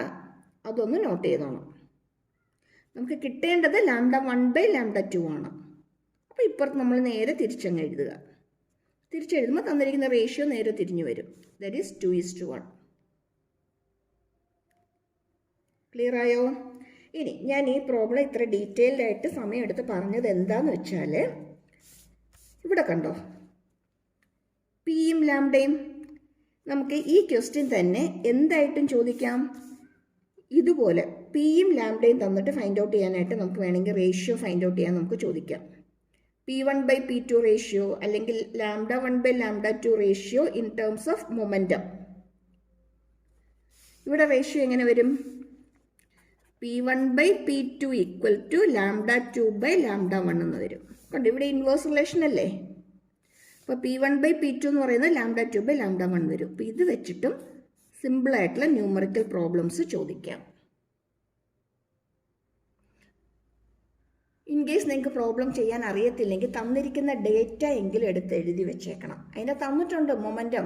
[SPEAKER 1] അതൊന്ന് നോട്ട് ചെയ്തോണം. നമുക്ക് കിട്ടേണ്ടത് λ1/λ2 ആണ്. അപ്പോൾ ഇപ്പുറത്ത് നമ്മൾ നേരെ തിരിച്ചങ്ങ് എഴുതുക. തിരിച്ചെഴുതുമ്പോൾ തന്നിരിക്കുന്ന റേഷ്യോ നേരെ തിരിഞ്ഞു വരും. That is 2:1. ക്ലിയർ ആയോ? ഇനി ഞാൻ ഈ പ്രോബ്ലം ഇത്ര ഡീറ്റെയിൽഡ് ആയിട്ട് സമയമെടുത്ത് പറഞ്ഞത് എന്താണെന്ന് വെച്ചാൽ, ഇവിടെ കണ്ടോ, പിയും ലാംഡയും നമുക്ക് ഈ ക്വസ്റ്റ്യൻ തന്നെ എന്തായിട്ടും ചോദിക്കാം. ഇതുപോലെ പിയും ലാംഡയും തന്നിട്ട് ഫൈൻഡ് ഔട്ട് ചെയ്യാനായിട്ട് നമുക്ക് വേണമെങ്കിൽ റേഷ്യോ ഫൈൻഡ് ഔട്ട് ചെയ്യാൻ നമുക്ക് ചോദിക്കാം. P1/P2 റേഷ്യോ അല്ലെങ്കിൽ λ1/λ2 ratio in terms of momentum. ഇവിടെ റേഷ്യോ എങ്ങനെ വരും? P1/P2 ഈക്വൽ ടു λ2/λ1 എന്ന് വരും. കണ്ടു, ഇവിടെ ഇൻവേഴ്സ് റിലേഷൻ അല്ലേ? അപ്പോൾ P1/P2 എന്ന് പറയുന്നത് λ2/λ1 വരും. അപ്പോൾ ഇത് വെച്ചിട്ടും സിമ്പിളായിട്ടുള്ള ന്യൂമറിക്കൽ പ്രോബ്ലംസ് ചോദിക്കാം. ഇൻ കേസ് നിങ്ങൾക്ക് പ്രോബ്ലം ചെയ്യാൻ അറിയത്തില്ലെങ്കിൽ തന്നിരിക്കുന്ന ഡേറ്റ എങ്കിലും എടുത്ത് എഴുതി വെച്ചേക്കണം. അതിൻ്റെ തന്നിട്ടുണ്ട് മൊമെൻറ്റം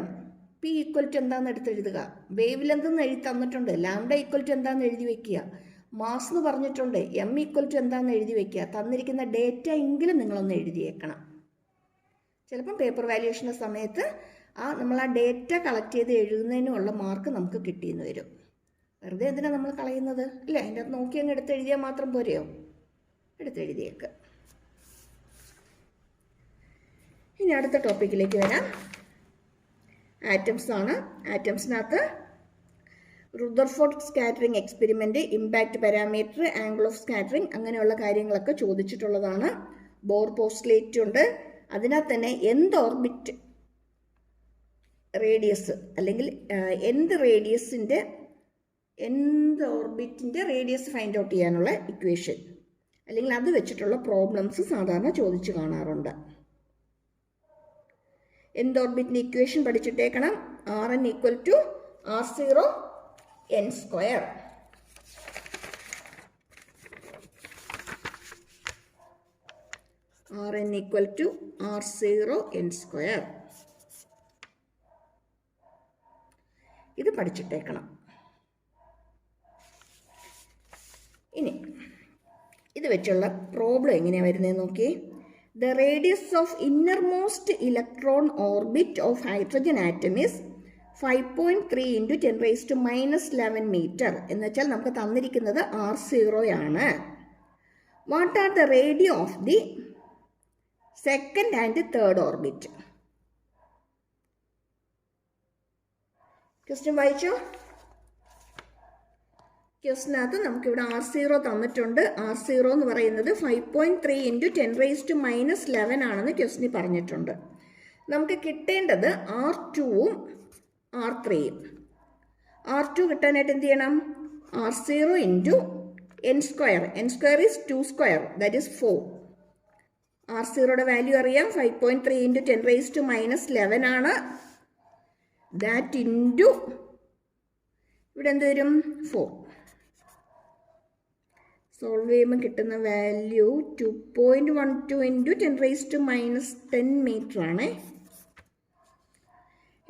[SPEAKER 1] പി ഈക്വൽ ടു എന്താണെന്ന് എടുത്ത് എഴുതുക, വേവ് ലെന്ത് എന്ന് എഴുതി തന്നിട്ടുണ്ട്, ലാംഡ ഈക്വൽ ടു എന്താണെന്ന് എഴുതി വെക്കുക, മാസ് എന്ന് പറഞ്ഞിട്ടുണ്ട്, എം ഈക്വൽ ടു എന്താണെന്ന് എഴുതി വെക്കുക. തന്നിരിക്കുന്ന ഡേറ്റ എങ്കിലും നിങ്ങളൊന്ന് എഴുതിയേക്കണം. ചിലപ്പം പേപ്പർ വാല്യുവേഷൻ്റെ സമയത്ത് നമ്മൾ ആ ഡേറ്റ കളക്ട് ചെയ്ത് എഴുതുന്നതിനുള്ള മാർക്ക് നമുക്ക് കിട്ടിയെന്ന് വരും. വെറുതെ എന്തിനാണ് നമ്മൾ കളയുന്നത് അല്ലേ? അതിൻ്റെ അത് നോക്കി അങ്ങ് എടുത്ത് എഴുതിയാൽ മാത്രം പോരെയോ? എടുത്തെഴുതിയേക്ക്. ഇനി അടുത്ത ടോപ്പിക്കിലേക്ക് വരാം. ആറ്റംസ് ആണ്. ആറ്റംസിനകത്ത് Rutherford scattering experiment, impact parameter, angle of scattering, അങ്ങനെയുള്ള കാര്യങ്ങളൊക്കെ ചോദിച്ചിട്ടുള്ളതാണ്. ബോർ പോസ്റ്റ്ലേറ്റ് ഉണ്ട്. അതിനകത്ത് തന്നെ എന്ത് ഓർബിറ്റ് റേഡിയസ് അല്ലെങ്കിൽ എന്ത് ഓർബിറ്റിൻ്റെ റേഡിയസ് ഫൈൻഡ് ഔട്ട് ചെയ്യാനുള്ള ഇക്വേഷൻ അല്ലെങ്കിൽ അത് വെച്ചിട്ടുള്ള പ്രോബ്ലംസ് സാധാരണ ചോദിച്ചു കാണാറുണ്ട്. എന്ത് ഓർബിറ്റിൻ്റെ ഇക്വേഷൻ പഠിച്ചിട്ടേക്കണം. Rn equal to R0 n square. Rn equal to R0 n square. ഇത് പഠിച്ചിട്ടേക്കണം. ഇനി ഇത് വെച്ചുള്ള പ്രോബ്ലം എങ്ങനെയാണ് വരുന്നത് നോക്കി. The radius of innermost electron orbit of hydrogen atom is 5.3 × 10⁻⁻11 metre. എന്ന് വെച്ചാൽ നമുക്ക് തന്നിരിക്കുന്നത് R0 ആണ്. What are the radio of the second and third orbit? Question വായിച്ചോ. ക്വസ്റ്റിനകത്ത് നമുക്കിവിടെ R0 തന്നിട്ടുണ്ട്. R0 എന്ന് പറയുന്നത് 5.3 × 10⁻11 ആണെന്ന് ക്വസ്റ്റിന് പറഞ്ഞിട്ടുണ്ട്. നമുക്ക് കിട്ടേണ്ടത് R2ഉം R3യും. R2 കിട്ടാനായിട്ട് എന്ത് ചെയ്യണം? R0 × n square. n square is 2 square, that is 4. R0യുടെ വാല്യൂ അറിയാം, 5.3 × 10⁻11 ആണ്. ദാറ്റ് ഇൻറ്റു ഇവിടെ എന്ത് വരും? 4. സോൾവ് ചെയ്യുമ്പോൾ കിട്ടുന്ന വാല്യൂ 2.12 × 10⁻10 മീറ്റർ ആണ്.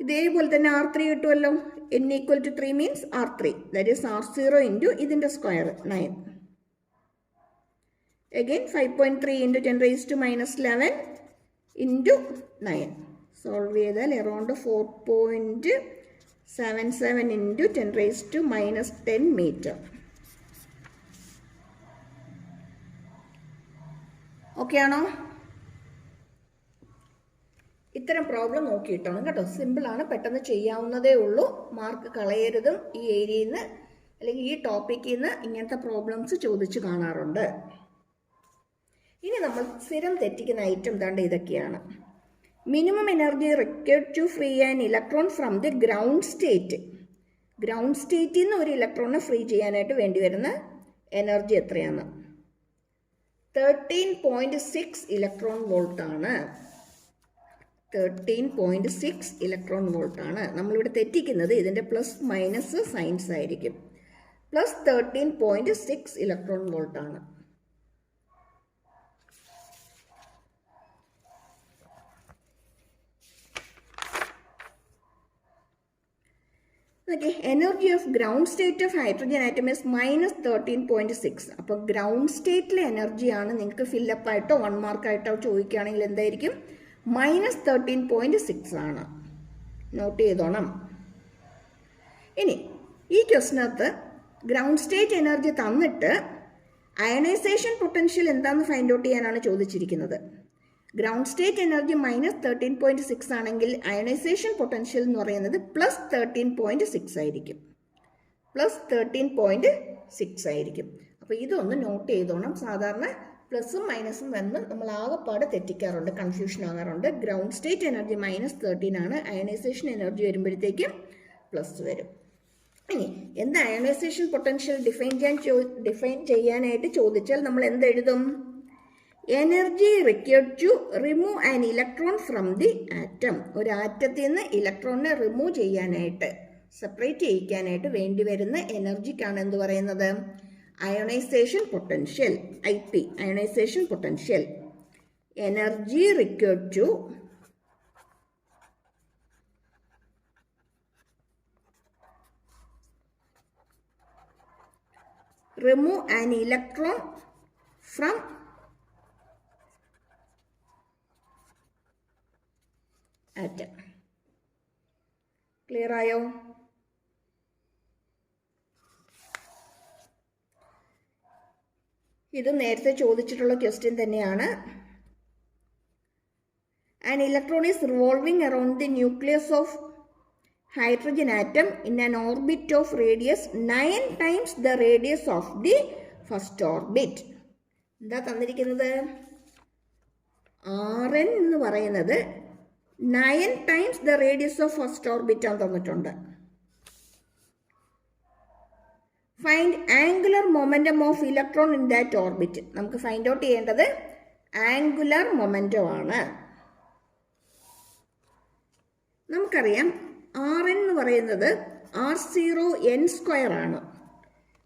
[SPEAKER 1] ഇതേപോലെ തന്നെ R3 കിട്ടുമല്ലോ. n equal to 3 means R3, that is R0 × ഇതിൻ്റെ സ്ക്വയർ 9. അഗൈൻ 5.3 × 10⁻11 × 9. സോൾവ് ചെയ്താൽ അറൗണ്ട് 4.77 × 10⁻10 മീറ്റർ. ഓക്കെ ആണോ? ഇത്തരം പ്രോബ്ലം നോക്കിയിട്ടാണ് കേട്ടോ. സിമ്പിളാണ്, പെട്ടെന്ന് ചെയ്യാവുന്നതേ ഉള്ളൂ. മാർക്ക് കളയരുതും. ഈ ഏരിയയിൽ നിന്ന് അല്ലെങ്കിൽ ഈ ടോപ്പിക്കിൽ നിന്ന് ഇങ്ങനത്തെ പ്രോബ്ലംസ് ചോദിച്ചു കാണാറുണ്ട്. ഇനി നമ്മൾ സ്ഥിരം തെറ്റിക്കുന്ന ഐറ്റം ദാണ്ട് ഇതൊക്കെയാണ്. Minimum energy required to free an electron from the ground state. Ground സ്റ്റേറ്റിൽ നിന്ന് ഒരു ഇലക്ട്രോണിനെ ഫ്രീ ചെയ്യാനായിട്ട് വേണ്ടി വരുന്ന എനർജി എത്രയാണ്? 13.6 ഇലക്ട്രോൺ വോൾട്ട് ആണ്. 13.6 ഇലക്ട്രോൺ വോൾട്ട് ആണ്. നമ്മളിവിടെ തെറ്റിക്കുന്നത് ഇതിൻ്റെ പ്ലസ് മൈനസ് സൈൻസ് ആയിരിക്കും. പ്ലസ് 13.6 ഇലക്ട്രോൺ വോൾട്ട് ആണ്. Okay, energy of ground state of hydrogen atom is -13.6. അപ്പോൾ ഗ്രൗണ്ട് സ്റ്റേറ്റിലെ എനർജിയാണ് നിങ്ങൾക്ക് ഫില്ലപ്പ് ആയിട്ടോ 1 മാർക്കായിട്ടോ ചോദിക്കുകയാണെങ്കിൽ എന്തായിരിക്കും? -13.6 ആണ്. നോട്ട് ചെയ്തോണം. ഇനി ഈ ക്വസ്റ്റിനകത്ത് ഗ്രൗണ്ട് സ്റ്റേറ്റ് എനർജി തന്നിട്ട് അയണൈസേഷൻ പൊട്ടൻഷ്യൽ എന്താണെന്ന് ഫൈൻഡ് ഔട്ട് ചെയ്യാനാണ് ചോദിച്ചിരിക്കുന്നത്. ഗ്രൗണ്ട് സ്റ്റേറ്റ് എനർജി -13.6 ആണെങ്കിൽ അയണൈസേഷൻ പൊട്ടൻഷ്യൽ എന്ന് പറയുന്നത് +13.6 ആയിരിക്കും. പ്ലസ് 13.6 ആയിരിക്കും. അപ്പോൾ ഇതൊന്ന് നോട്ട് ചെയ്തോണം. സാധാരണ പ്ലസും മൈനസും വന്ന് നമ്മൾ ആകെപ്പാടെ തെറ്റിക്കാറുണ്ട്, കൺഫ്യൂഷൻ ആകാറുണ്ട്. ഗ്രൗണ്ട് സ്റ്റേറ്റ് എനർജി -13 ആണ്. അയണൈസേഷൻ എനർജി വരുമ്പോഴത്തേക്കും പ്ലസ് വരും. ഇനി എന്താ അയണൈസേഷൻ പൊട്ടൻഷ്യൽ ഡിഫൈൻ ചെയ്യാനായിട്ട് ചോദിച്ചാൽ നമ്മൾ എന്തെഴുതും? Energy required to remove an electron from the atom. ഒരു ആറ്റത്തിൽ നിന്ന് ഇലക്ട്രോണിനെ റിമൂവ് ചെയ്യാനായിട്ട്, സെപ്പറേറ്റ് ചെയ്യിക്കാനായിട്ട് വേണ്ടി വരുന്ന എനർജിക്കാണ് എന്ത് പറയുന്നത്? Ionisation potential, IP, ionisation potential. Energy required to remove an electron from atom. Clear ആയോ? ഇത് നേരത്തെ ചോദിച്ചിട്ടുള്ള ക്വസ്റ്റ്യൻ തന്നെയാണ്. An electron is revolving around the nucleus of hydrogen atom in an orbit of radius 9 times the radius of the first orbit. എന്താ തന്നിരിക്കുന്നത്? Rn എന്ന് പറയുന്നത് 9 times the radius of first orbit ആണ് തന്നിട്ടുണ്ട്. Find angular momentum of electron in that orbit. നമുക്ക് find out ചെയ്യേണ്ടത് angular momentum ആണ്. നമുക്കറിയാം Rn എന്ന് പറയുന്നത് R0n² ആണ്.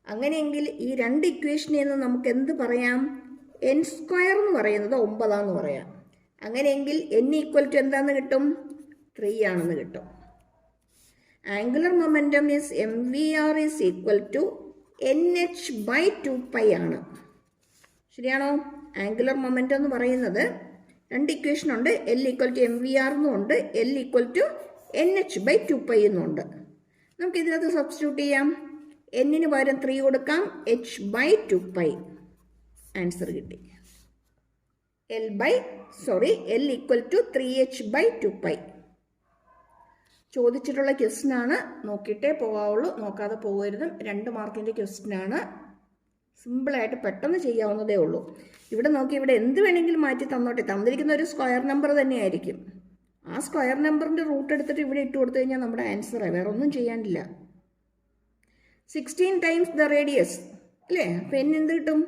[SPEAKER 1] അങ്ങനെയെങ്കിൽ ഈ രണ്ട് ഇക്വേഷനിൽ നിന്ന് നമുക്ക് എന്ത് പറയാം? n² എന്ന് പറയുന്നത് 9 എന്ന് പറയാം. അങ്ങനെയെങ്കിൽ n = എന്താന്ന് കിട്ടും? 3 ആണെന്ന് കിട്ടും. Angular momentum is mvr is equal to nh/2π ആണ്. ശരിയാണോ? ആംഗുലർ മൊമെന്റം എന്ന് പറയുന്നത് രണ്ട് ഇക്വേഷൻ ഉണ്ട്. L = mvr എന്നുണ്ട്, L = nh/2π എന്നുണ്ട്. നമുക്ക് ഇതിനകത്ത് സബ്സ്റ്റിറ്റ്യൂട്ട് ചെയ്യാം. n-ന് പകരം 3 കൊടുക്കാം, h/2π. ആൻസർ കിട്ടി. L = 3h/2π. ചോദിച്ചിട്ടുള്ള ക്വസ്റ്റ്യൻ ആണ്. നോക്കിയിട്ടേ പോകാവുള്ളൂ, നോക്കാതെ പോകരുത്. 2 മാർക്കിൻ്റെ ക്വസ്റ്റ്യൻ ആണ്. സിമ്പിളായിട്ട് പെട്ടെന്ന് ചെയ്യാവുന്നതേ ഉള്ളൂ. ഇവിടെ നോക്കി, ഇവിടെ എന്ത് വേണമെങ്കിലും മാറ്റി തന്നോട്ടെ. തന്നിരിക്കുന്ന ഒരു സ്ക്വയർ നമ്പർ തന്നെയായിരിക്കും. ആ സ്ക്വയർ നമ്പറിൻ്റെ റൂട്ട് എടുത്തിട്ട് ഇവിടെ ഇട്ട് കൊടുത്തു കഴിഞ്ഞാൽ നമ്മുടെ ആൻസറാണ്. വേറെ ഒന്നും ചെയ്യാനില്ല. 16 ടൈംസ് ദ റേഡിയസ് അല്ലേ? അപ്പം n എന്ത് കിട്ടും?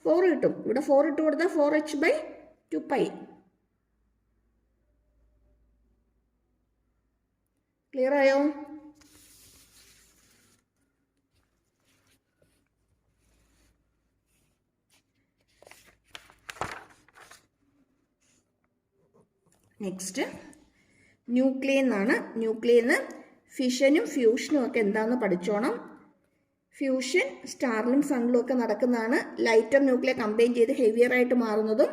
[SPEAKER 1] 4 കിട്ടും. ഇവിടെ 4 ഇട്ട് കൊടുത്താൽ 4h/2π. ക്ലിയർ ആയോ? നെക്സ്റ്റ് ന്യൂക്ലിയെന്നാണ്. ന്യൂക്ലിയെന്ന് ഫിഷനും ഫ്യൂഷനും ഒക്കെ എന്താണെന്ന് പഠിച്ചോണം. ഫ്യൂഷൻ സ്റ്റാറിലും സണ്ണിലും ഒക്കെ നടക്കുന്നതാണ്. ലൈറ്റർ ന്യൂക്ലിയർ കമ്പൈൻ ചെയ്ത് ഹെവിയർ ആയിട്ട് മാറുന്നതും.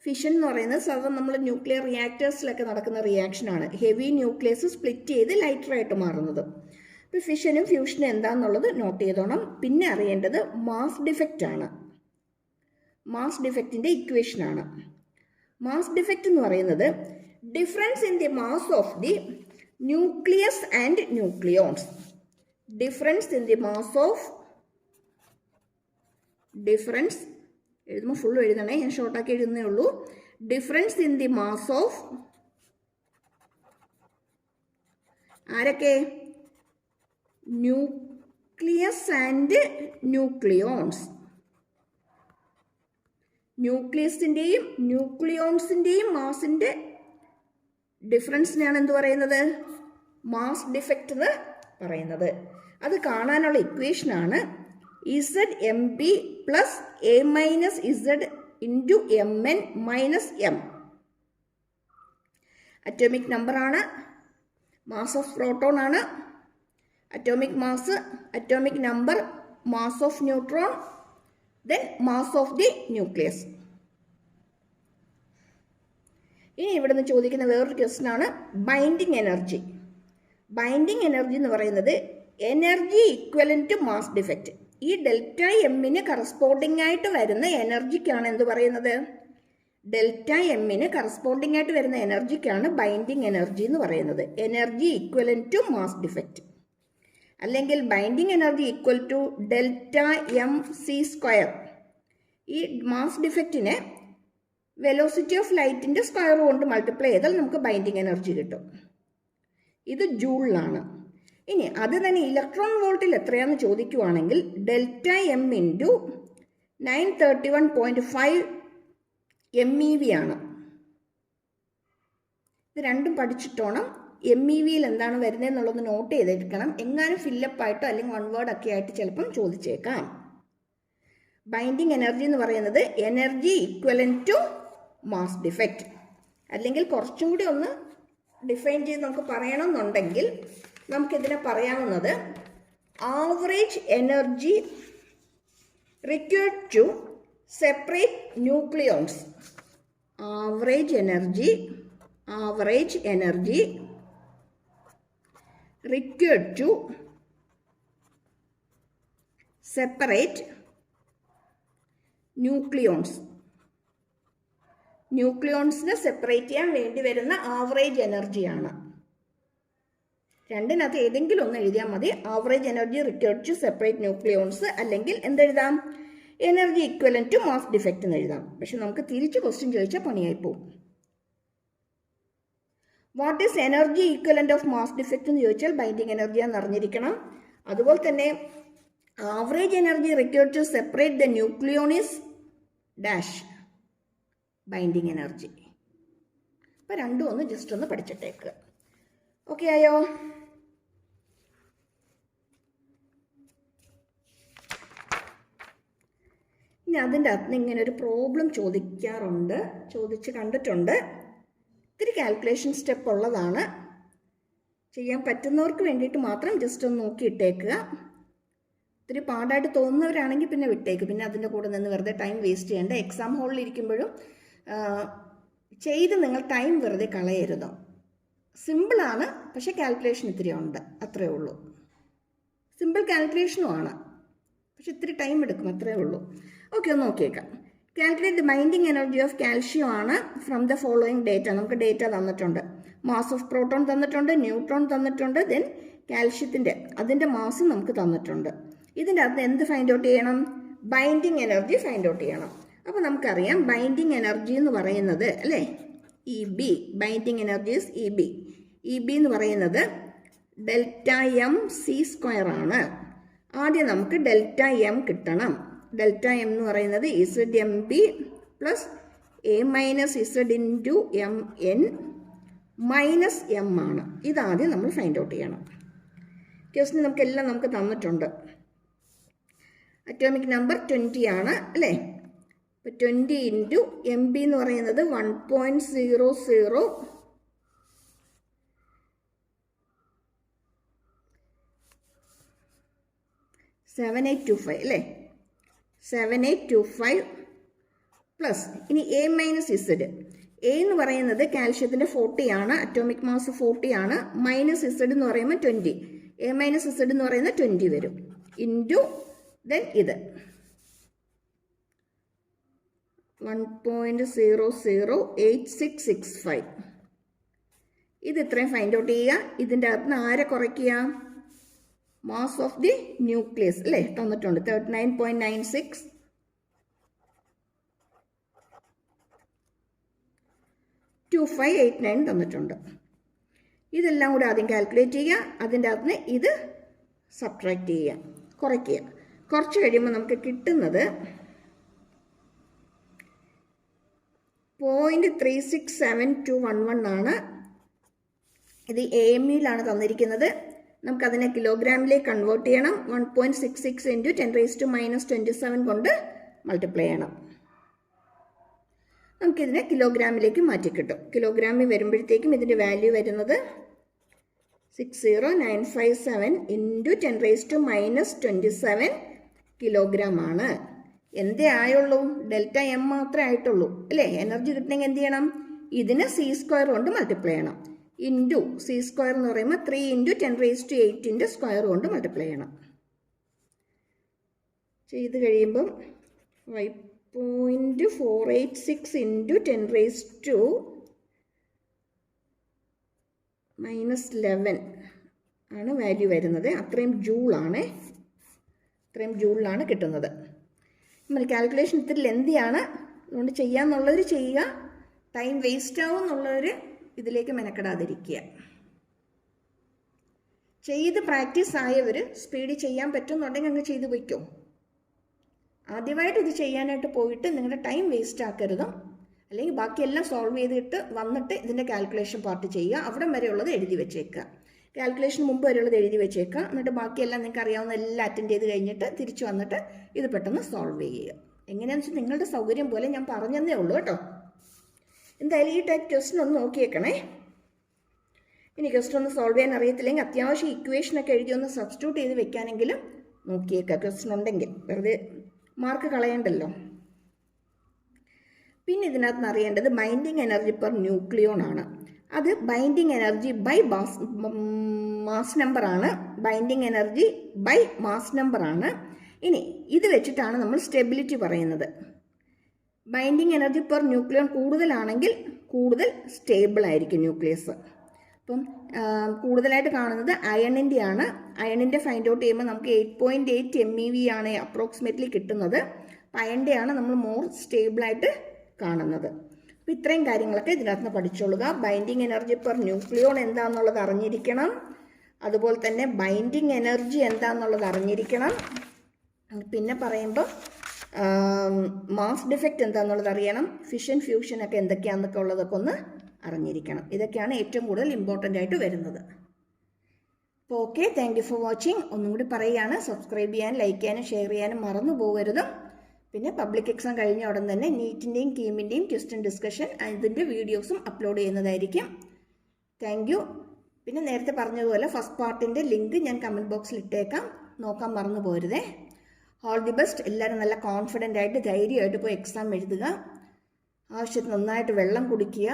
[SPEAKER 1] ഫിഷൻ എന്ന് പറയുന്നത് സാധാരണ നമ്മൾ ന്യൂക്ലിയർ റിയാക്ടേഴ്സിലൊക്കെ നടക്കുന്ന റിയാക്ഷനാണ്. ഹെവി ന്യൂക്ലിയസ് സ്പ്ലിറ്റ് ചെയ്ത് ലൈറ്ററായിട്ട് മാറുന്നത്. ഇപ്പോൾ ഫിഷനും ഫ്യൂഷനും എന്താണെന്നുള്ളത് നോട്ട് ചെയ്തോണം. പിന്നെ അറിയേണ്ടത് മാസ് ഡിഫക്റ്റ് ആണ്. മാസ് ഡിഫക്റ്റിൻ്റെ ഇക്വേഷനാണ്. മാസ് ഡിഫക്റ്റ് എന്ന് പറയുന്നത് difference in the mass of the nucleus and nucleons. Difference in the mass of, difference എഴുതുമ്പോൾ ഫുൾ എഴുതണേ, ഞാൻ ഷോർട്ടാക്കി എഴുതുന്നേ ഉള്ളൂ. Difference in the mass of ആരൊക്കെ? Nucleus and nucleons. ന്യൂക്ലിയസിൻ്റെയും ന്യൂക്ലിയോൺസിൻ്റെയും മാസിൻ്റെ ഡിഫറൻസിനെയാണ് എന്ത് പറയുന്നത്? മാസ് ഡിഫക്റ്റ് എന്ന് പറയുന്നത്. അത് കാണാനുള്ള ഇക്വേഷനാണ് ZmB + A - Z × Mn - M. Atomic നമ്പറാണ്, മാസ് ഓഫ് പ്രോട്ടോൺ ആണ്, atomic mass, atomic number, mass of neutron, then mass of the nucleus. ഇനി ഇവിടെ നിന്ന് ചോദിക്കുന്ന വേറൊരു ക്വസ്റ്റ്യൻ ആണ് ബൈൻഡിങ് എനർജി. ബൈൻഡിങ് എനർജി എന്ന് പറയുന്നത് energy equivalent to mass defect. ഈ ΔMന് കറസ്പോണ്ടിങ് ആയിട്ട് വരുന്ന എനർജിക്കാണ് എന്ത് പറയുന്നത്? ΔMന് കറസ്പോണ്ടിങ് ആയിട്ട് വരുന്ന എനർജിക്കാണ് ബൈൻഡിങ് എനർജി എന്ന് പറയുന്നത്. Energy equivalent to mass defect. അല്ലെങ്കിൽ binding energy equal to delta M C square. ഈ മാസ് ഡിഫക്റ്റിനെ വെലോസിറ്റി ഓഫ് ലൈറ്റിൻ്റെ സ്ക്വയർ കൊണ്ട് മൾട്ടിപ്ലൈ ചെയ്താൽ നമുക്ക് ബൈൻഡിങ് എനർജി കിട്ടും. ഇത് ജൂളിലാണ്. ഇനി അത് തന്നെ ഇലക്ട്രോൺ വോൾട്ടിൽ എത്രയാണെന്ന് ചോദിക്കുവാണെങ്കിൽ ഡെൽറ്റ എം ഇൻറ്റു 931.5 MEV ആണ്. ഇത് രണ്ടും പഠിച്ചിട്ടോണം MEVയിൽ എന്താണ് വരുന്നതെന്നുള്ളത് നോട്ട് ചെയ്തെടുക്കണം. എങ്ങാനും ഫില്ലപ്പായിട്ടോ അല്ലെങ്കിൽ വൺ വേർഡ് ഒക്കെ ആയിട്ട് ചിലപ്പം ചോദിച്ചേക്കാം. ബൈൻഡിങ് എനർജി എന്ന് പറയുന്നത് energy equivalent to mass defect. അല്ലെങ്കിൽ കുറച്ചും കൂടി ഒന്ന് ഡിഫൈൻ ചെയ്ത് നമുക്ക് പറയണമെന്നുണ്ടെങ്കിൽ നമുക്കിതിനെ പറയാവുന്നത് average energy required to separate nucleons. Average energy required to separate ന്യൂക്ലിയോൺസിനെ സെപ്പറേറ്റ് ചെയ്യാൻ വേണ്ടി വരുന്ന ആവറേജ് എനർജിയാണ്. രണ്ടിനകത്ത് ഏതെങ്കിലും ഒന്ന് എഴുതിയാൽ മതി. Average energy required to separate nucleons, അല്ലെങ്കിൽ എന്തെഴുതാം, energy equivalent to mass defect എന്ന് എഴുതാം. പക്ഷെ നമുക്ക് തിരിച്ച് ക്വസ്റ്റ്യൻ ചോദിച്ചാൽ പണിയായി പോകും. What is energy equivalent of mass defect എന്ന് ചോദിച്ചാൽ ബൈൻഡിങ് എനർജിയാണെന്ന് അറിഞ്ഞിരിക്കണം. അതുപോലെ തന്നെ average energy required to separate the nucleon is dash binding energy. അപ്പോൾ രണ്ടും ഒന്ന് ജസ്റ്റ് ഒന്ന് പഠിച്ചിട്ടേക്ക്. ഓക്കെ ആയോ? ഇനി അതിൻ്റെ അകത്ത് ഇങ്ങനെ ഒരു പ്രോബ്ലം ചോദിച്ച് കണ്ടിട്ടുണ്ട്. ഇത്തിരി കാൽക്കുലേഷൻ സ്റ്റെപ്പ് ഉള്ളതാണ്. ചെയ്യാൻ പറ്റുന്നവർക്ക് വേണ്ടിയിട്ട് മാത്രം ജസ്റ്റ് ഒന്ന് നോക്കിയിട്ടേക്കുക. ഇത്തിരി പാടായിട്ട് തോന്നുന്നവരാണെങ്കിൽ പിന്നെ വിട്ടേക്ക്. പിന്നെ അതിൻ്റെ കൂടെ നിന്ന് വെറുതെ ടൈം വേസ്റ്റ് ചെയ്യേണ്ട. എക്സാം ഹാളിൽ ഇരിക്കുമ്പോഴും ചെയ്ത് നിങ്ങൾ ടൈം വെറുതെ കളയരുത്. സിമ്പിളാണ്, പക്ഷേ കാൽക്കുലേഷൻ ഇത്തിരി ഉണ്ട്, അത്രേ ഉള്ളൂ. സിമ്പിൾ കാൽക്കുലേഷനുമാണ്, പക്ഷെ ഇത്തിരി ടൈം എടുക്കും, അത്രേ ഉള്ളൂ. ഓക്കെ, ഒന്ന് നോക്കിയേക്കാം. Calculate the binding energy of calcium ആണ് ഫ്രം ദ ഫോളോയിങ് ഡേറ്റ. നമുക്ക് ഡേറ്റ തന്നിട്ടുണ്ട്. മാസ് ഓഫ് പ്രോട്ടോൺ തന്നിട്ടുണ്ട്, ന്യൂട്രോൺ തന്നിട്ടുണ്ട്, ദെൻ കാൽഷ്യത്തിൻ്റെ അതിൻ്റെ മാസ് നമുക്ക് തന്നിട്ടുണ്ട്. ഇതിൻ്റെ അകത്ത് എന്ത് ഫൈൻഡ് ഔട്ട് ചെയ്യണം? ബൈൻഡിങ് എനർജി ഫൈൻഡ് ഔട്ട് ചെയ്യണം. അപ്പോൾ നമുക്കറിയാം ബൈൻഡിങ് എനർജി എന്ന് പറയുന്നത് അല്ലേ, EB, binding energy is EB എന്ന് പറയുന്നത് ഡെൽറ്റ എം സി സ്ക്വയർ ആണ്. ആദ്യം നമുക്ക് ഡെൽറ്റ എം കിട്ടണം. ഡെൽറ്റ എം എന്ന് പറയുന്നത് ZMB plus A minus Z into MN minus M ആണ്. ഇതാദ്യം നമ്മൾ ഫൈൻഡ് ഔട്ട് ചെയ്യണം. ക്വസ്റ്റ്യൻ നമുക്ക് തന്നിട്ടുണ്ട്. അറ്റോമിക് നമ്പർ 20 ആണ് അല്ലേ. അപ്പോൾ 20 ഇൻറ്റു MB എന്ന് പറയുന്നത് 1.007825 അല്ലേ. 7825 പ്ലസ് ഇനി A മൈനസ് Z. A എന്ന് പറയുന്നത് കാൽഷ്യത്തിൻ്റെ 40 ആണ്, അറ്റോമിക് മാസ് 40 ആണ്. മൈനസ് Z എന്ന് പറയുമ്പോൾ 20. A മൈനസ് Z എന്ന് പറയുന്നത് 20 വരും. ഇൻറ്റു ദെൻ ഇത് 1.008665. ഇത് ഇത്രയും ഫൈൻഡ് ഔട്ട് ചെയ്യുക. ഇതിൻ്റെ അകത്ത് നിന്ന് ആരെ കുറയ്ക്കുക? മാസ് ഓഫ് ദി ന്യൂക്ലിയസ് അല്ലേ തന്നിട്ടുണ്ട് 39.96. 2589 തന്നിട്ടുണ്ട്. ഇതെല്ലാം കൂടെ ആദ്യം കാൽക്കുലേറ്റ് ചെയ്യുക. അതിൻ്റെ അകത്ത് നിന്ന് ഇത് സബ്ട്രാക്ട് ചെയ്യുക, കുറയ്ക്കുക. കുറച്ച് കഴിയുമ്പോൾ നമുക്ക് കിട്ടുന്നത് 0.367211 ആണ്. ഇത് AMEയിലാണ് തന്നിരിക്കുന്നത്. നമുക്കതിനെ കിലോഗ്രാമിലേക്ക് കൺവേർട്ട് ചെയ്യണം. 1.66 ഇൻറ്റു 10⁻⁻27 കൊണ്ട് മൾട്ടിപ്ലൈ ചെയ്യണം. നമുക്കിതിനെ കിലോഗ്രാമിലേക്ക് മാറ്റി കിട്ടും. കിലോഗ്രാമിൽ വരുമ്പോഴത്തേക്കും ഇതിൻ്റെ വാല്യൂ വരുന്നത് 60957 ഇൻറ്റു 10⁻⁻27 കിലോഗ്രാം ആണ്. എന്തേ ആയുള്ളൂ? ഡെൽറ്റ എം മാത്രമേ ആയിട്ടുള്ളൂ അല്ലേ. എനർജി കിട്ടണമെങ്കിൽ എന്ത് ചെയ്യണം? ഇതിനെ C² കൊണ്ട് മൾട്ടിപ്ലൈ ചെയ്യണം. ഇൻറ്റു C² എന്ന് പറയുമ്പോൾ 3 ഇൻറ്റു 10⁸ സ്ക്വയർ കൊണ്ട് മൾട്ടിപ്ലൈ ചെയ്യണം. ചെയ്ത് കഴിയുമ്പം 5.486 ഇൻറ്റു 10⁻⁻11 ആണ് വാല്യൂ വരുന്നത്. അത്രയും ജൂളാണ്, ഇത്രയും ജൂളിലാണ് കിട്ടുന്നത്. നമ്മൾ കാൽക്കുലേഷൻ ഇത്തിരി ലെന്തിയാണ്, അതുകൊണ്ട് ചെയ്യാമെന്നുള്ളവർ ചെയ്യുക, ടൈം വേസ്റ്റ് ആവും എന്നുള്ളവർ ഇതിലേക്ക് മെനക്കെടാതിരിക്കുക. ചെയ്ത് പ്രാക്ടീസ് ആയവർ സ്പീഡിൽ ചെയ്യാൻ പറ്റുമെന്നുണ്ടെങ്കിൽ അങ്ങ് ചെയ്ത് വയ്ക്കോ. ആദ്യമായിട്ട് ഇത് ചെയ്യാനായിട്ട് പോയിട്ട് നിങ്ങളുടെ ടൈം വേസ്റ്റ് ആക്കരുത്. അല്ലെങ്കിൽ ബാക്കിയെല്ലാം സോൾവ് ചെയ്തിട്ട് വന്നിട്ട് ഇതിൻ്റെ കാൽക്കുലേഷൻ പാർട്ട് ചെയ്യുക. അവിടെ വരെയുള്ളത് എഴുതി വെച്ചേക്കുക, കാൽക്കുലേഷൻ മുമ്പ് വരെയുള്ളത് എഴുതി വെച്ചേക്കുക. എന്നിട്ട് ബാക്കിയെല്ലാം നിങ്ങൾക്ക് അറിയാവുന്ന എല്ലാം അറ്റൻഡ് ചെയ്ത് കഴിഞ്ഞിട്ട് തിരിച്ചു വന്നിട്ട് ഇത് പെട്ടെന്ന് സോൾവ് ചെയ്യുക. എങ്ങനെയാണെന്ന് വെച്ചാൽ നിങ്ങളുടെ സൗകര്യം പോലെ ഞാൻ പറഞ്ഞതേ ഉള്ളൂ കേട്ടോ. എന്തായാലും ഈ ടൈപ്പ് ക്വസ്റ്റൻ ഒന്ന് നോക്കിയേക്കണേ. ഇനി ക്വസ്റ്റൻ ഒന്ന് സോൾവ് ചെയ്യാൻ അറിയത്തില്ലെങ്കിൽ അത്യാവശ്യം ഇക്വേഷനൊക്കെ എഴുതി ഒന്ന് സബ്സ്റ്റിറ്റ്യൂട്ട് ചെയ്ത് വെക്കാനെങ്കിലും നോക്കിയേക്കുക, ക്വസ്റ്റൻ ഉണ്ടെങ്കിൽ. വെറുതെ മാർക്ക് കളയണ്ടല്ലോ. പിന്നെ ഇതിനകത്ത് നിന്ന് അറിയേണ്ടത് ബൈൻഡിങ് എനർജി പെർ ന്യൂക്ലിയോൺ ആണ്. അത് binding energy by mass number ആണ്, binding energy by mass number ആണ്. ഇനി ഇത് വെച്ചിട്ടാണ് നമ്മൾ സ്റ്റെബിലിറ്റി പറയുന്നത്. ബൈൻഡിങ് എനർജി പെർ ന്യൂക്ലിയോൺ കൂടുതലാണെങ്കിൽ കൂടുതൽ സ്റ്റേബിൾ ആയിരിക്കും ന്യൂക്ലിയസ്. അപ്പം കൂടുതലായിട്ട് കാണുന്നത് അയണിൻ്റെ ആണ്. അയണിൻ്റെ ഫൈൻഡ് ഔട്ട് ചെയ്യുമ്പോൾ നമുക്ക് 8.8 MeV ആണ് അപ്രോക്സിമേറ്റ്ലി കിട്ടുന്നത്. അയണിൻ്റെ ആണ് നമ്മൾ മോർ സ്റ്റേബിളായിട്ട് കാണുന്നത്. അപ്പോൾ ഇത്രയും കാര്യങ്ങളൊക്കെ ഇതിനകത്ത് നിന്ന് പഠിച്ചോളുക. ബൈൻഡിങ് എനർജി പെർ ന്യൂക്ലിയോൺ എന്താണെന്നുള്ളത് അറിഞ്ഞിരിക്കണം. അതുപോലെ തന്നെ ബൈൻഡിങ് എനർജി എന്താണെന്നുള്ളത് അറിഞ്ഞിരിക്കണം. പിന്നെ പറയുമ്പോൾ മാസ് ഡിഫക്റ്റ് എന്താണെന്നുള്ളത് അറിയണം. ഫിഷൻ ഫ്യൂഷനൊക്കെ എന്തൊക്കെയാണെന്നൊക്കെ ഉള്ളതൊക്കെ ഒന്ന് അറിഞ്ഞിരിക്കണം. ഇതൊക്കെയാണ് ഏറ്റവും കൂടുതൽ ഇമ്പോർട്ടൻ്റ് ആയിട്ട് വരുന്നത്. അപ്പോൾ okay, thank you for watching. ഒന്നും കൂടി പറയുകയാണ്, സബ്സ്ക്രൈബ് ചെയ്യാനും ലൈക്ക് ചെയ്യാനും ഷെയർ ചെയ്യാനും മറന്നു പോകരുത്. പിന്നെ പബ്ലിക് എക്സാം കഴിഞ്ഞ ഉടൻ തന്നെ നീറ്റിൻ്റെയും കീമിൻ്റെയും ക്വസ്റ്റ്യൻ ഡിസ്കഷൻ അതിൻ്റെ വീഡിയോസും അപ്ലോഡ് ചെയ്യുന്നതായിരിക്കും. Thank you. പിന്നെ നേരത്തെ പറഞ്ഞതുപോലെ ഫസ്റ്റ് പാർട്ടിൻ്റെ ലിങ്ക് ഞാൻ കമൻറ്റ് ബോക്സിൽ ഇട്ടേക്കാം, നോക്കാൻ മറന്നു പോരുതേ. All the best. എല്ലാവരും നല്ല കോൺഫിഡൻ്റ് ആയിട്ട് ധൈര്യമായിട്ട് പോയി എക്സാം എഴുതുക. ആവശ്യത്തിന് നന്നായിട്ട് വെള്ളം കുടിക്കുക.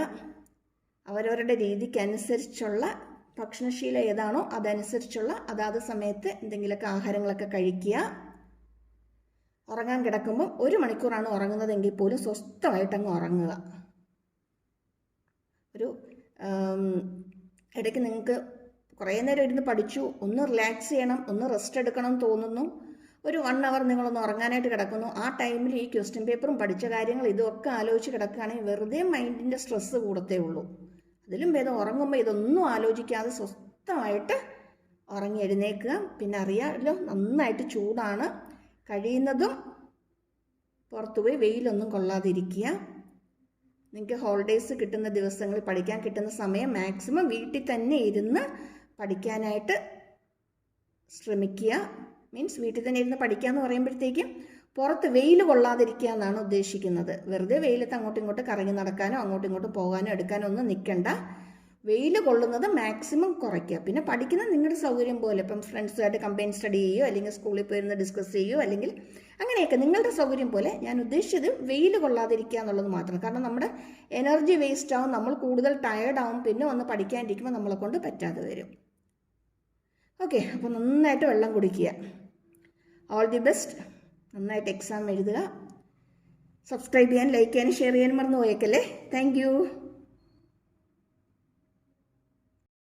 [SPEAKER 1] അവരവരുടെ രീതിക്കനുസരിച്ചുള്ള ഭക്ഷണശീലം ഏതാണോ അതനുസരിച്ചുള്ള അതാത് സമയത്ത് എന്തെങ്കിലുമൊക്കെ ആഹാരങ്ങളൊക്കെ കഴിക്കുക. ഉറങ്ങാൻ കിടക്കുമ്പോൾ 1 മണിക്കൂറാണ് ഉറങ്ങുന്നതെങ്കിൽ പോലും സ്വസ്ഥമായിട്ടങ്ങ് ഉറങ്ങുക. ഒരു ഇടയ്ക്ക് നിങ്ങൾക്ക് കുറേ നേരം ഇരുന്ന് പഠിച്ചു, ഒന്ന് റിലാക്സ് ചെയ്യണം, ഒന്ന് റെസ്റ്റ് എടുക്കണം എന്ന് തോന്നുന്നു, ഒരു 1 അവർ നിങ്ങളൊന്ന് ഉറങ്ങാനായിട്ട് കിടക്കുന്നു. ആ ടൈമിൽ ഈ ക്വസ്റ്റ്യൻ പേപ്പറും പഠിച്ച കാര്യങ്ങൾ ഇതൊക്കെ ആലോചിച്ച് കിടക്കുകയാണെങ്കിൽ വെറുതെ മൈൻഡിൻ്റെ സ്ട്രെസ്സ് കൂടത്തേ ഉള്ളൂ. അതിലും ഭേദം ഉറങ്ങുമ്പോൾ ഇതൊന്നും ആലോചിക്കാതെ സ്വസ്ഥമായിട്ട് ഉറങ്ങി എഴുന്നേൽക്കുക. പിന്നെ അറിയാമല്ലോ, നന്നായിട്ട് ചൂടാണ്, കഴിയുന്നതും പുറത്തുപോയി വെയിലൊന്നും കൊള്ളാതിരിക്കുക. നിങ്ങൾക്ക് ഹോളിഡേയ്സ് കിട്ടുന്ന ദിവസങ്ങളിൽ പഠിക്കാൻ കിട്ടുന്ന സമയം മാക്സിമം വീട്ടിൽ തന്നെ ഇരുന്ന് പഠിക്കാനായിട്ട് ശ്രമിക്കുക. മീൻസ് വീട്ടിൽ തന്നെ ഇരുന്ന് പഠിക്കുക എന്ന് പറയുമ്പോഴത്തേക്കും പുറത്ത് വെയിൽ കൊള്ളാതിരിക്കുക എന്നാണ് ഉദ്ദേശിക്കുന്നത്. വെറുതെ വെയിലത്ത് അങ്ങോട്ടും ഇങ്ങോട്ടും കറങ്ങി നടക്കാനോ അങ്ങോട്ടും ഇങ്ങോട്ടും പോകാനോ എടുക്കാനോ ഒന്നും നിൽക്കണ്ട. വെയിൽ കൊള്ളുന്നത് മാക്സിമം കുറയ്ക്കുക. പിന്നെ പഠിക്കുന്നത് നിങ്ങളുടെ സൗകര്യം പോലെ, ഇപ്പം ഫ്രണ്ട്സുമായിട്ട് കമ്പൈൻ സ്റ്റഡി ചെയ്യുകയോ അല്ലെങ്കിൽ സ്കൂളിൽ പോയിരുന്ന് ഡിസ്കസ് ചെയ്യുകയോ അല്ലെങ്കിൽ അങ്ങനെയൊക്കെ നിങ്ങളുടെ സൗകര്യം പോലെ. ഞാൻ ഉദ്ദേശിച്ചത് വെയിൽ കൊള്ളാതിരിക്കുക എന്നുള്ളത് മാത്രം. കാരണം നമ്മുടെ എനർജി വേസ്റ്റ് ആവും, നമ്മൾ കൂടുതൽ ടയേർഡാവും, പിന്നെ വന്ന് പഠിക്കാനിരിക്കുമ്പോൾ നമ്മളെ കൊണ്ട് പറ്റാതെ വരും. ഓക്കെ, അപ്പോൾ നന്നായിട്ട് വെള്ളം കുടിക്കുക. All the best. നന്നായിട്ട് എക്സാം എഴുതുക. സബ്സ്ക്രൈബ് ചെയ്യാൻ ലൈക്ക് ചെയ്യാനും ഷെയർ ചെയ്യാനും മറന്നു പോയേക്കല്ലേ. Thank you.